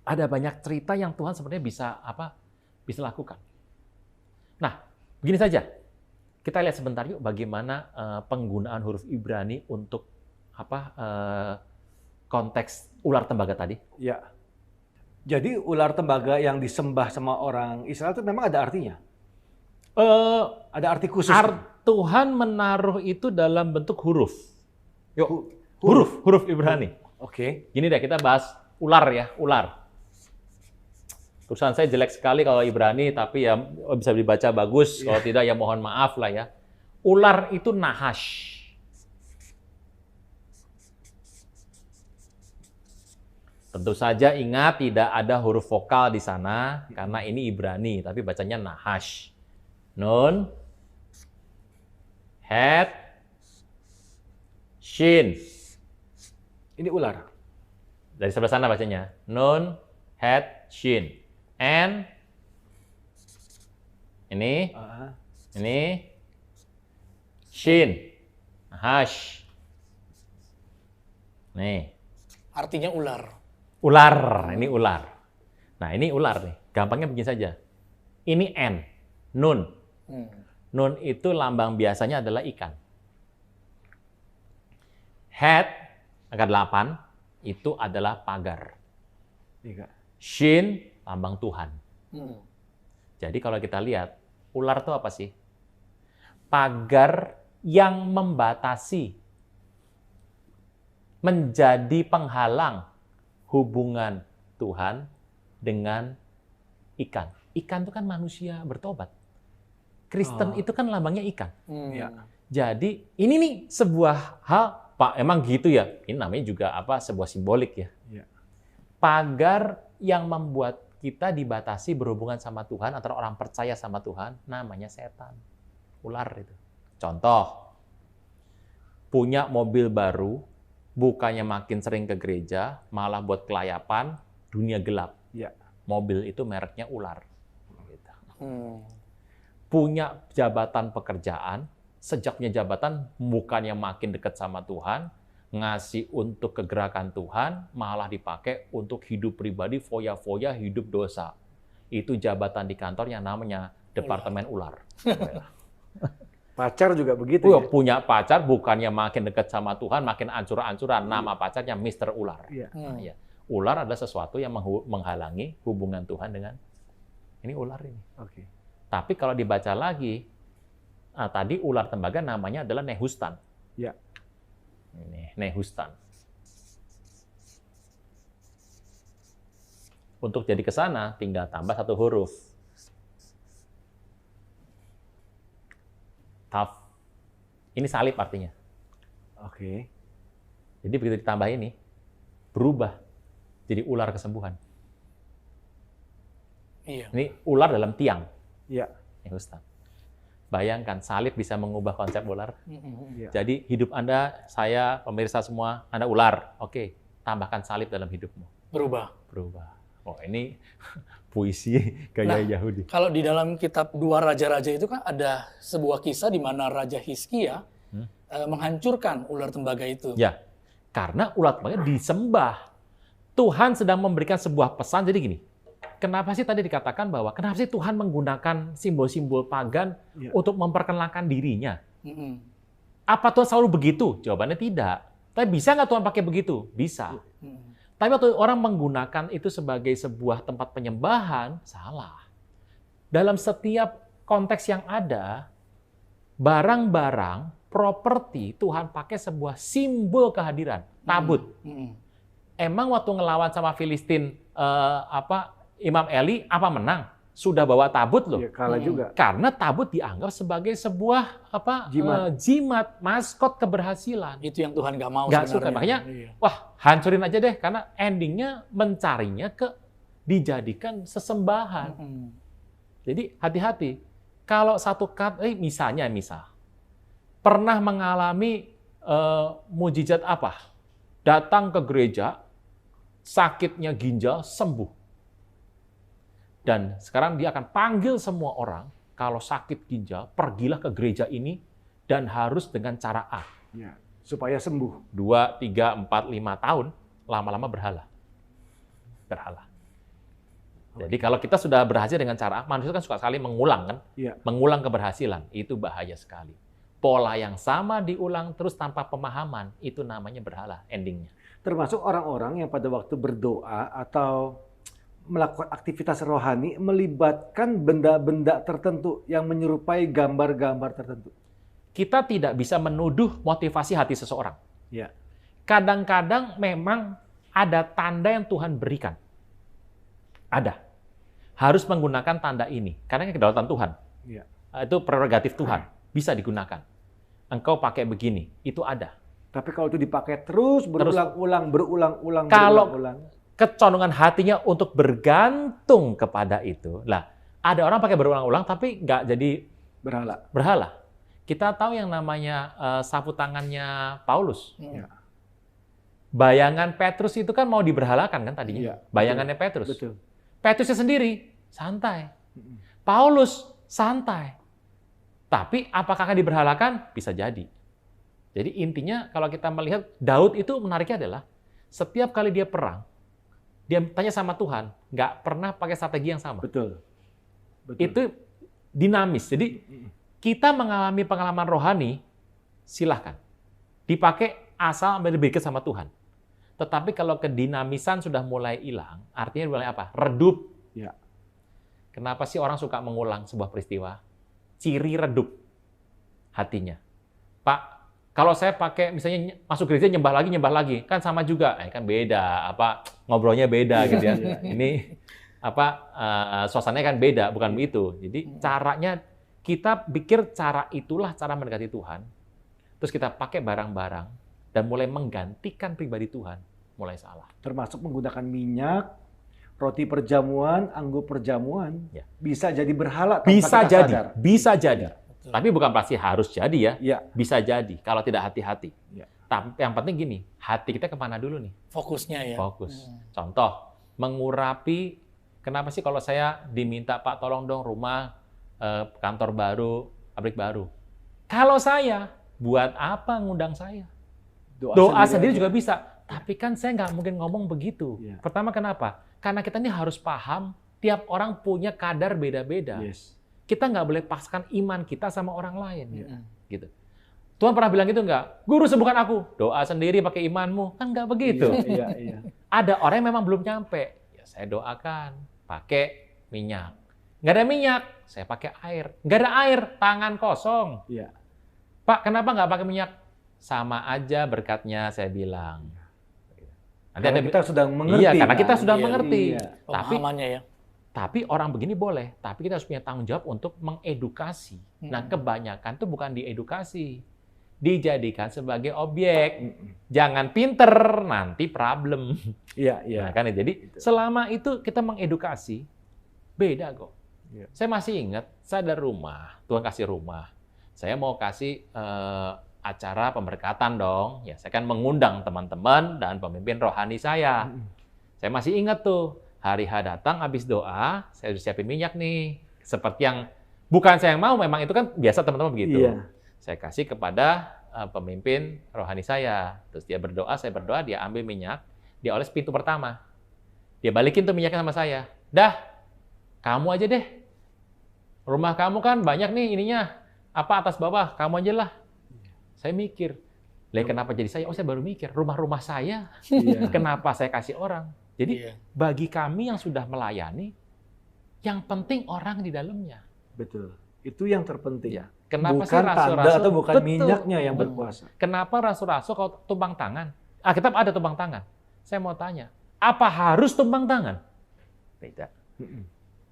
ada banyak cerita yang Tuhan sebenarnya bisa lakukan. Nah, begini saja. Kita lihat sebentar yuk bagaimana penggunaan huruf Ibrani untuk konteks ular tembaga tadi. Ya. Jadi ular tembaga yang disembah sama orang Israel itu memang ada artinya? Ada arti khusus? Tuhan menaruh itu dalam bentuk huruf. Yuk, huruf Ibrani. Oke. Gini deh, kita bahas ular ya, ular. Tulisan saya jelek sekali kalau Ibrani, tapi ya bisa dibaca bagus. Kalau tidak ya mohon maaf lah ya. Ular itu nahash. Tentu saja ingat tidak ada huruf vokal di sana karena ini Ibrani, tapi bacanya nahash. Nun, het, shin. Ini ular. Dari sebelah sana bacanya. Nun, het, shin. And ini, shin, nahash. Nih. Artinya ular. Ular, ini ular. Nah, ini ular nih. Gampangnya begini saja. Ini N, nun. Nun itu lambang biasanya adalah ikan. Het, angka 8, itu adalah pagar. Shin, lambang Tuhan. Jadi kalau kita lihat, ular itu apa sih? Pagar yang membatasi, menjadi penghalang hubungan Tuhan dengan ikan. Ikan itu kan manusia bertobat. Kristen itu kan lambangnya ikan. Jadi ini nih sebuah hal, Pak, emang gitu ya? Ini namanya juga sebuah simbolik ya. Pagar yang membuat kita dibatasi berhubungan sama Tuhan, antara orang percaya sama Tuhan, namanya setan. Ular itu. Contoh, punya mobil baru, bukannya makin sering ke gereja, malah buat kelayapan, dunia gelap. Mobil itu mereknya ular. Gitu. Punya jabatan pekerjaan, sejak punya jabatan bukannya makin dekat sama Tuhan, ngasih untuk kegerakan Tuhan, malah dipakai untuk hidup pribadi, foya-foya, hidup dosa. Itu jabatan di kantor yang namanya Departemen Ular. Pacar juga begitu ya? Punya pacar, bukannya makin dekat sama Tuhan, makin ancur-ancuran. Nama pacarnya Mr. Ular. Ya. Ular adalah sesuatu yang menghalangi hubungan Tuhan dengan ini ular ini. Tapi kalau dibaca lagi, tadi ular tembaga namanya adalah Nehustan. Ini Nehustan. Untuk jadi ke sana, tinggal tambah satu huruf. Taf. Ini salib artinya. Jadi begitu ditambah ini, berubah jadi ular kesembuhan. Ini ular dalam tiang. Ustaz. Bayangkan salib bisa mengubah konsep ular. Jadi hidup Anda, saya, pemirsa semua, Anda ular. Oke, tambahkan salib dalam hidupmu. Berubah. Oh, ini puisi gaya Yahudi. Kalau di dalam kitab 2 Raja-Raja itu kan ada sebuah kisah di mana Raja Hizkia menghancurkan ular tembaga itu. Ya, karena ular tembaga disembah. Tuhan sedang memberikan sebuah pesan. Jadi gini, kenapa sih tadi dikatakan bahwa kenapa sih Tuhan menggunakan simbol-simbol pagan untuk memperkenalkan dirinya? Apa Tuhan selalu begitu? Jawabannya tidak. Tapi bisa nggak Tuhan pakai begitu? Bisa. Tapi waktu orang menggunakan itu sebagai sebuah tempat penyembahan, salah. Dalam setiap konteks yang ada, barang-barang, properti, Tuhan pakai sebuah simbol kehadiran, tabut. Emang waktu ngelawan sama Filistin, Imam Eli, apa menang? Sudah bawa tabut loh. Kalah juga. Karena tabut dianggap sebagai sebuah jimat, maskot keberhasilan. Itu yang Tuhan nggak mau Nggak sebenarnya. suka, makanya wah hancurin aja deh, karena endingnya mencarinya dijadikan sesembahan. Jadi hati-hati. Kalau satu kata, misal pernah mengalami mujizat apa? datang ke gereja, sakitnya ginjal sembuh. Dan sekarang dia akan panggil semua orang, kalau sakit ginjal, pergilah ke gereja ini dan harus dengan cara A. Ya, supaya sembuh. 2, 3, 4, 5 tahun, lama-lama berhala. Jadi kalau kita sudah berhasil dengan cara A, manusia kan suka sekali mengulang kan? Iya. Mengulang keberhasilan, itu bahaya sekali. Pola yang sama diulang terus tanpa pemahaman, itu namanya berhala endingnya. Termasuk orang-orang yang pada waktu berdoa atau melakukan aktivitas rohani melibatkan benda-benda tertentu yang menyerupai gambar-gambar tertentu. Kita tidak bisa menuduh motivasi hati seseorang. Ya. Kadang-kadang memang ada tanda yang Tuhan berikan. Ada. Harus menggunakan tanda ini. Karena ini kedaulatan Tuhan. Ya. Itu prerogatif Tuhan. Bisa digunakan. Engkau pakai begini. Itu ada. Tapi kalau itu dipakai terus berulang-ulang. Kalau kecondongan hatinya untuk bergantung kepada itu. Lah, ada orang pakai berulang-ulang tapi nggak jadi berhala. Kita tahu yang namanya sapu tangannya Paulus. Ya. Bayangan Petrus itu kan mau diberhalakan kan tadinya. Ya, bayangannya Petrus. Betul. Petrusnya sendiri santai. Paulus santai. Tapi apakah akan diberhalakan? Bisa jadi. Jadi intinya kalau kita melihat Daud itu menariknya adalah setiap kali dia perang, dia tanya sama Tuhan, nggak pernah pakai strategi yang sama. Betul. Itu dinamis. Jadi kita mengalami pengalaman rohani, silahkan. Dipakai asal lebih dekat sama Tuhan. Tetapi kalau kedinamisan sudah mulai hilang, artinya mulai apa? Redup. Ya. Kenapa sih orang suka mengulang sebuah peristiwa? Ciri redup hatinya. Pak, kalau saya pakai misalnya masuk gereja nyembah lagi, kan sama juga, kan beda, ngobrolnya beda gitu ya. Ini suasananya kan beda, bukan begitu. Jadi caranya kita pikir cara itulah cara mendekati Tuhan. Terus kita pakai barang-barang dan mulai menggantikan pribadi Tuhan, mulai salah. Termasuk menggunakan minyak, roti perjamuan, anggur perjamuan, ya. Bisa jadi berhala tanpa kita sadar. Bisa jadi. Ya. Tapi bukan pasti harus jadi ya. Ya. Bisa jadi kalau tidak hati-hati. Ya. Tapi yang penting gini, hati kita kemana dulu nih? Fokusnya ya. Fokus. Contoh, mengurapi. Kenapa sih kalau saya diminta Pak tolong dong rumah, kantor baru, pabrik baru. Kalau saya, buat apa ngundang saya? Doa sendiri juga bisa. Tapi kan saya nggak mungkin ngomong begitu. Ya. Pertama kenapa? Karena kita ini harus paham, tiap orang punya kadar beda-beda. Yes. Kita nggak boleh paksakan iman kita sama orang lain. Ya. Gitu. Tuhan pernah bilang gitu nggak? Guru sembuhkan aku. Doa sendiri pakai imanmu. Kan nggak begitu. Iya. Ada orang yang memang belum nyampe. Ya saya doakan. Pakai minyak. Nggak ada minyak, saya pakai air. Nggak ada air, tangan kosong. Iya. Pak, kenapa nggak pakai minyak? Sama aja berkatnya, saya bilang. Nanti karena kita sudah mengerti. Iya, karena kita sudah mengerti. Iya. Pemahamannya ya. Tapi orang begini boleh, tapi kita harus punya tanggung jawab untuk mengedukasi. Nah, kebanyakan itu bukan diedukasi. Dijadikan sebagai objek. Jangan pinter, nanti problem. Iya. Nah, kan jadi selama itu kita mengedukasi, beda kok. Ya. Saya masih ingat, saya ada rumah, Tuhan kasih rumah. Saya mau kasih acara pemberkatan dong. Ya, saya kan mengundang teman-teman dan pemimpin rohani saya. Saya masih ingat tuh, hari H datang, habis doa, saya udah siapin minyak nih. Seperti yang, bukan saya yang mau, memang itu kan biasa teman-teman begitu. Iya. Saya kasih kepada pemimpin rohani saya. Terus dia berdoa, saya berdoa, dia ambil minyak, dia oles pintu pertama. Dia balikin tuh minyaknya sama saya. Dah, kamu aja deh. Rumah kamu kan banyak nih ininya, atas bawah, kamu aja lah. Saya mikir, kenapa jadi saya? Oh, saya baru mikir, rumah-rumah saya, kenapa saya kasih orang? Jadi bagi kami yang sudah melayani, yang penting orang di dalamnya. Betul, itu yang terpenting. Ya. Kenapa bukan sih rasul-rasul? Tanda atau bukan minyaknya yang berkuasa. Kenapa rasul-rasul kalau tumpang tangan? Alkitab ada tumpang tangan. Saya mau tanya, apa harus tumpang tangan? Beda.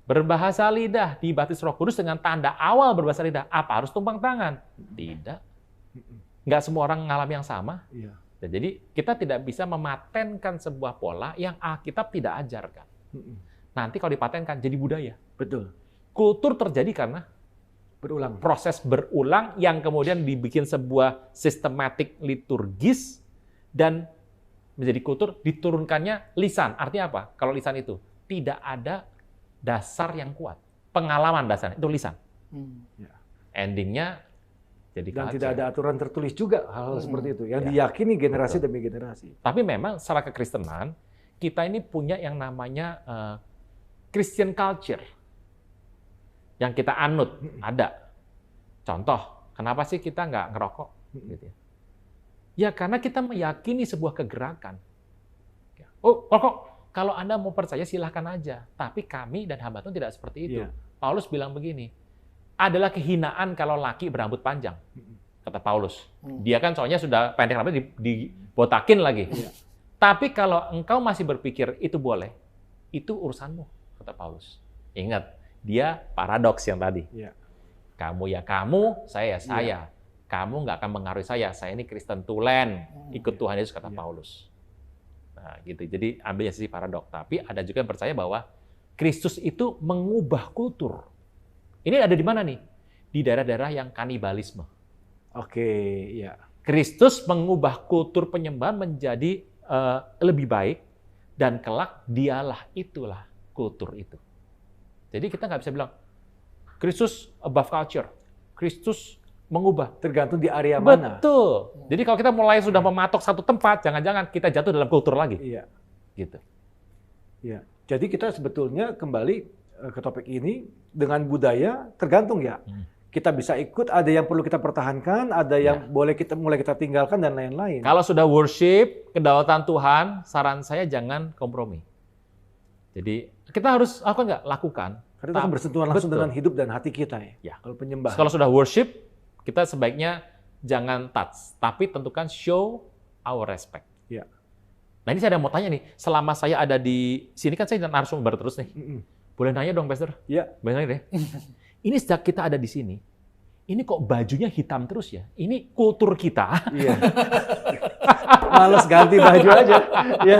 Berbahasa lidah, dibaptis Roh Kudus dengan tanda awal berbahasa lidah. Apa harus tumpang tangan? Tidak. Nggak semua orang mengalami yang sama. Iya. Jadi kita tidak bisa mematenkan sebuah pola yang Alkitab tidak ajarkan. Nanti kalau dipatenkan jadi budaya. Betul. Kultur terjadi karena berulang. Proses berulang yang kemudian dibikin sebuah sistematik liturgis dan menjadi kultur, diturunkannya lisan. Artinya apa? Kalau lisan itu tidak ada dasar yang kuat. Pengalaman dasarnya itu lisan. Endingnya jadi Dan culture. tidak ada aturan tertulis juga hal-hal seperti itu yang diyakini generasi demi generasi. Tapi memang secara kekristenan kita ini punya yang namanya Christian culture yang kita anut. Ada. Contoh, kenapa sih kita nggak ngerokok? Gitu ya. Ya karena kita meyakini sebuah kegerakan. Oh, rokok. Kalau Anda mau percaya silahkan aja. Tapi kami dan hamba Tuhan tidak seperti itu. Iya. Paulus bilang begini, adalah kehinaan kalau laki berambut panjang, kata Paulus. Dia kan soalnya sudah pendek rambut dibotakin lagi. Iya. Tapi kalau engkau masih berpikir itu boleh, itu urusanmu, kata Paulus. Ingat, dia paradoks yang tadi. Iya. Kamu ya kamu, saya ya saya. Kamu nggak akan mengaruhi saya. Saya ini Kristen tulen, ikut Tuhan Yesus, kata Paulus. Nah, gitu. Jadi ambil sisi paradok. Tapi ada juga yang percaya bahwa Kristus itu mengubah kultur. Ini ada di mana nih? Di daerah-daerah yang kanibalisme. Oke, iya. Kristus mengubah kultur penyembahan menjadi lebih baik, dan kelak dialah itulah kultur itu. Jadi kita nggak bisa bilang Kristus above culture. Kristus mengubah. Tergantung di area mana. Betul. Jadi kalau kita mulai sudah mematok satu tempat, jangan-jangan kita jatuh dalam kultur lagi. Iya. Gitu. Iya. Jadi kita sebetulnya kembali ke topik ini dengan budaya tergantung ya. Kita bisa ikut, ada yang perlu kita pertahankan, ada yang boleh mulai kita tinggalkan dan lain-lain. Kalau sudah worship, kedaulatan Tuhan, saran saya jangan kompromi. Jadi kita harus lakukan. Karena itu akan bersentuhan langsung Betul. dengan hidup dan hati kita ya. Kalau penyembahan. Kalau sudah worship, kita sebaiknya jangan touch, tapi tentukan show our respect. Ya. Nah ini saya ada mau tanya nih, selama saya ada di sini kan saya narasumber terus nih. Boleh nanya dong, Pastor? Iya. Boleh nanya deh. Ini sejak kita ada di sini, ini kok bajunya hitam terus ya? Ini kultur kita. Iya. Males ganti baju aja. Ya.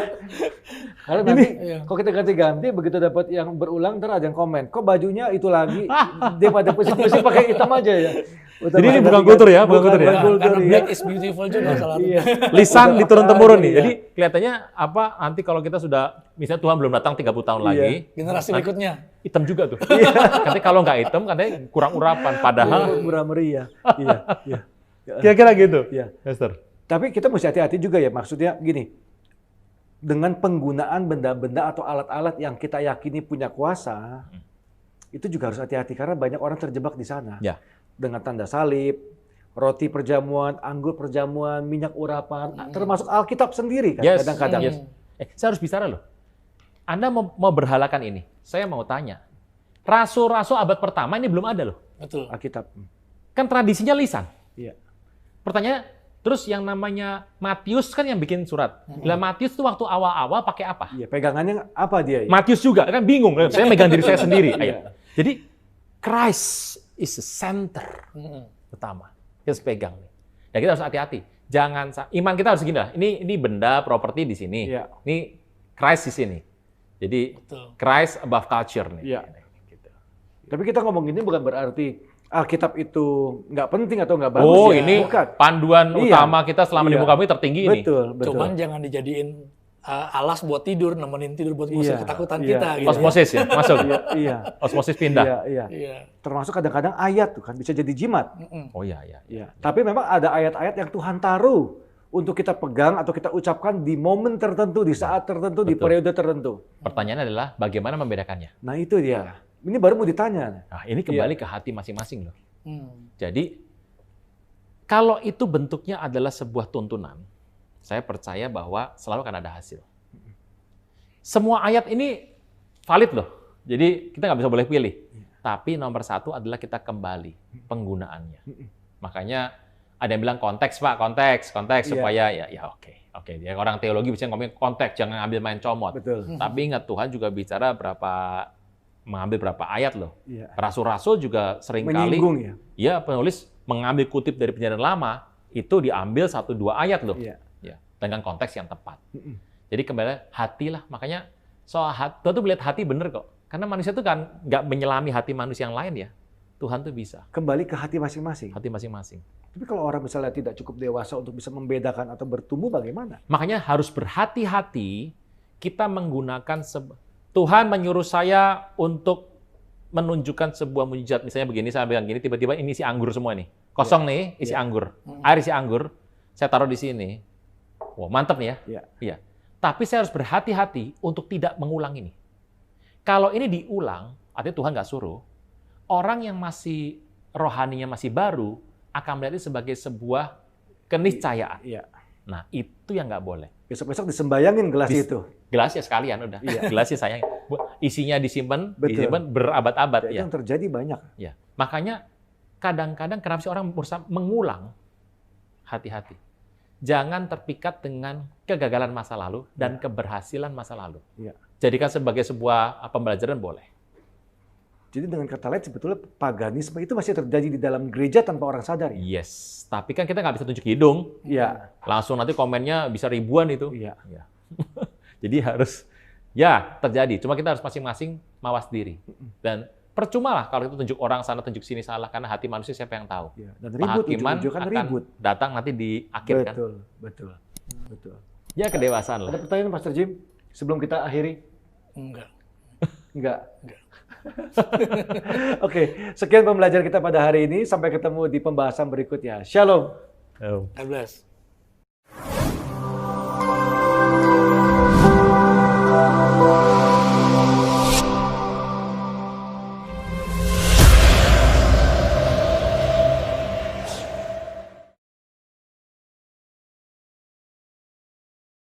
Karena nanti kok kita ganti-ganti, begitu dapat yang berulang, ntar ada yang komen, kok bajunya itu lagi, dia pada pusing-pusing pakai hitam aja ya. Jadi ini bukan kultur ya, bukan kultur ya. Karena black is beautiful juga salah satu. Lisan diturun-temurun nih. Jadi kelihatannya apa nanti kalau kita sudah, misalnya Tuhan belum datang 30 tahun lagi. Generasi berikutnya. Hitam juga tuh. Nanti kalau nggak hitam, katanya kurang urapan. Padahal murah meriah. Iya. kira-kira gitu. Iya. Pastor. Tapi kita mesti hati-hati juga ya, maksudnya gini, dengan penggunaan benda-benda atau alat-alat yang kita yakini punya kuasa, itu juga harus hati-hati karena banyak orang terjebak di sana. Ya. Dengan tanda salib, roti perjamuan, anggur perjamuan, minyak urapan, termasuk Alkitab sendiri kan kadang-kadang. Yes. Saya harus bicara loh. Anda mau berhalakan ini. Saya mau tanya. Rasul-rasul abad pertama ini belum ada loh. Betul. Alkitab. Kan tradisinya lisan. Iya. Pertanyaannya, terus yang namanya Matius kan yang bikin surat. Lah Matius tuh waktu awal-awal pakai apa? Iya, pegangannya apa dia? Ya? Matius juga kan bingung. Saya megang diri saya sendiri. Ayo. Jadi Christ is the center utama. Kita harus pegang nih. Dan kita harus hati-hati. Jangan iman kita harus gini lah. Ini benda properti di sini. Iya. Ini Christ di sini. Jadi Christ above culture nih. Iya. Gitu. Tapi kita ngomong ini bukan berarti Alkitab itu nggak penting atau nggak bagus. Oh, ya. ini bukan. panduan utama kita selama di muka bumi tertinggi ini. Betul. Cuman jangan dijadiin alas buat tidur, nemenin tidur buat ngusir ketakutan kita. Gitu. Osmosis ya, masuk. Iya. Osmosis pindah. Iya. Termasuk kadang-kadang ayat tuh kan bisa jadi jimat. Oh iya. Tapi memang ada ayat-ayat yang Tuhan taruh untuk kita pegang atau kita ucapkan di momen tertentu, di saat tertentu, di periode tertentu. Pertanyaannya adalah bagaimana membedakannya? Nah itu dia. Ini baru mau ditanya. Nah, ini kembali ke hati masing-masing loh. Jadi kalau itu bentuknya adalah sebuah tuntunan, saya percaya bahwa selalu akan ada hasil. Semua ayat ini valid loh. Jadi kita nggak bisa boleh pilih. Tapi nomor satu adalah kita kembali penggunaannya. Makanya ada yang bilang konteks Pak, konteks supaya ya oke. Ya orang teologi bisa ngomongin konteks, jangan ambil main comot. Betul. Tapi ingat Tuhan juga bicara mengambil berapa ayat loh. Iya. Rasul-rasul juga seringkali menyinggung ya. Ya, penulis mengambil kutip dari Perjanjian Lama itu diambil 1-2 ayat loh. Iya. Ya, dengan konteks yang tepat. Jadi kembali hatilah, makanya soal hati, Tuhan tuh melihat hati bener kok. Karena manusia itu kan nggak menyelami hati manusia yang lain ya. Tuhan tuh bisa. Kembali ke hati masing-masing. Hati masing-masing. Tapi kalau orang misalnya tidak cukup dewasa untuk bisa membedakan atau bertumbuh, bagaimana? Makanya harus berhati-hati kita menggunakan Tuhan menyuruh saya untuk menunjukkan sebuah mujizat. Misalnya begini, saya bilang gini, tiba-tiba ini isi anggur semua nih. Kosong nih, isi anggur. Air isi anggur, saya taruh di sini. Wow, mantap nih ya. Iya. Tapi saya harus berhati-hati untuk tidak mengulang ini. Kalau ini diulang, artinya Tuhan nggak suruh, orang yang masih rohaninya masih baru akan melihat itu sebagai sebuah keniscayaan. Iya. Nah, itu yang nggak boleh. Besok-besok disembayangin gelas itu. Gelasnya sekalian udah. Gelasnya sayang. Isinya disimpan berabad-abad. Itu yang terjadi banyak. Ya. Makanya kadang-kadang kenapa sih orang berusaha mengulang? Hati-hati. Jangan terpikat dengan kegagalan masa lalu dan keberhasilan masa lalu. Ya. Jadikan sebagai sebuah pembelajaran boleh. Jadi dengan kata lain sebetulnya paganisme itu masih terjadi di dalam gereja tanpa orang sadar. Ya? Yes. Tapi kan kita nggak bisa tunjuk hidung. Iya. Langsung nanti komennya bisa ribuan itu. Iya. Ya. Jadi harus, ya terjadi. Cuma kita harus masing-masing mawas diri. Dan percuma lah kalau itu tunjuk orang sana, tunjuk sini salah. Karena hati manusia siapa yang tahu. Ya. Dan ribut, Penghakiman akan ribut. Datang nanti di akhir kan. Betul. Ya kedewasaan lah. Ada pertanyaan Pastor Jim sebelum kita akhiri? Enggak. Oke, sekian pembelajaran kita pada hari ini. Sampai ketemu di pembahasan berikutnya. Shalom. God bless.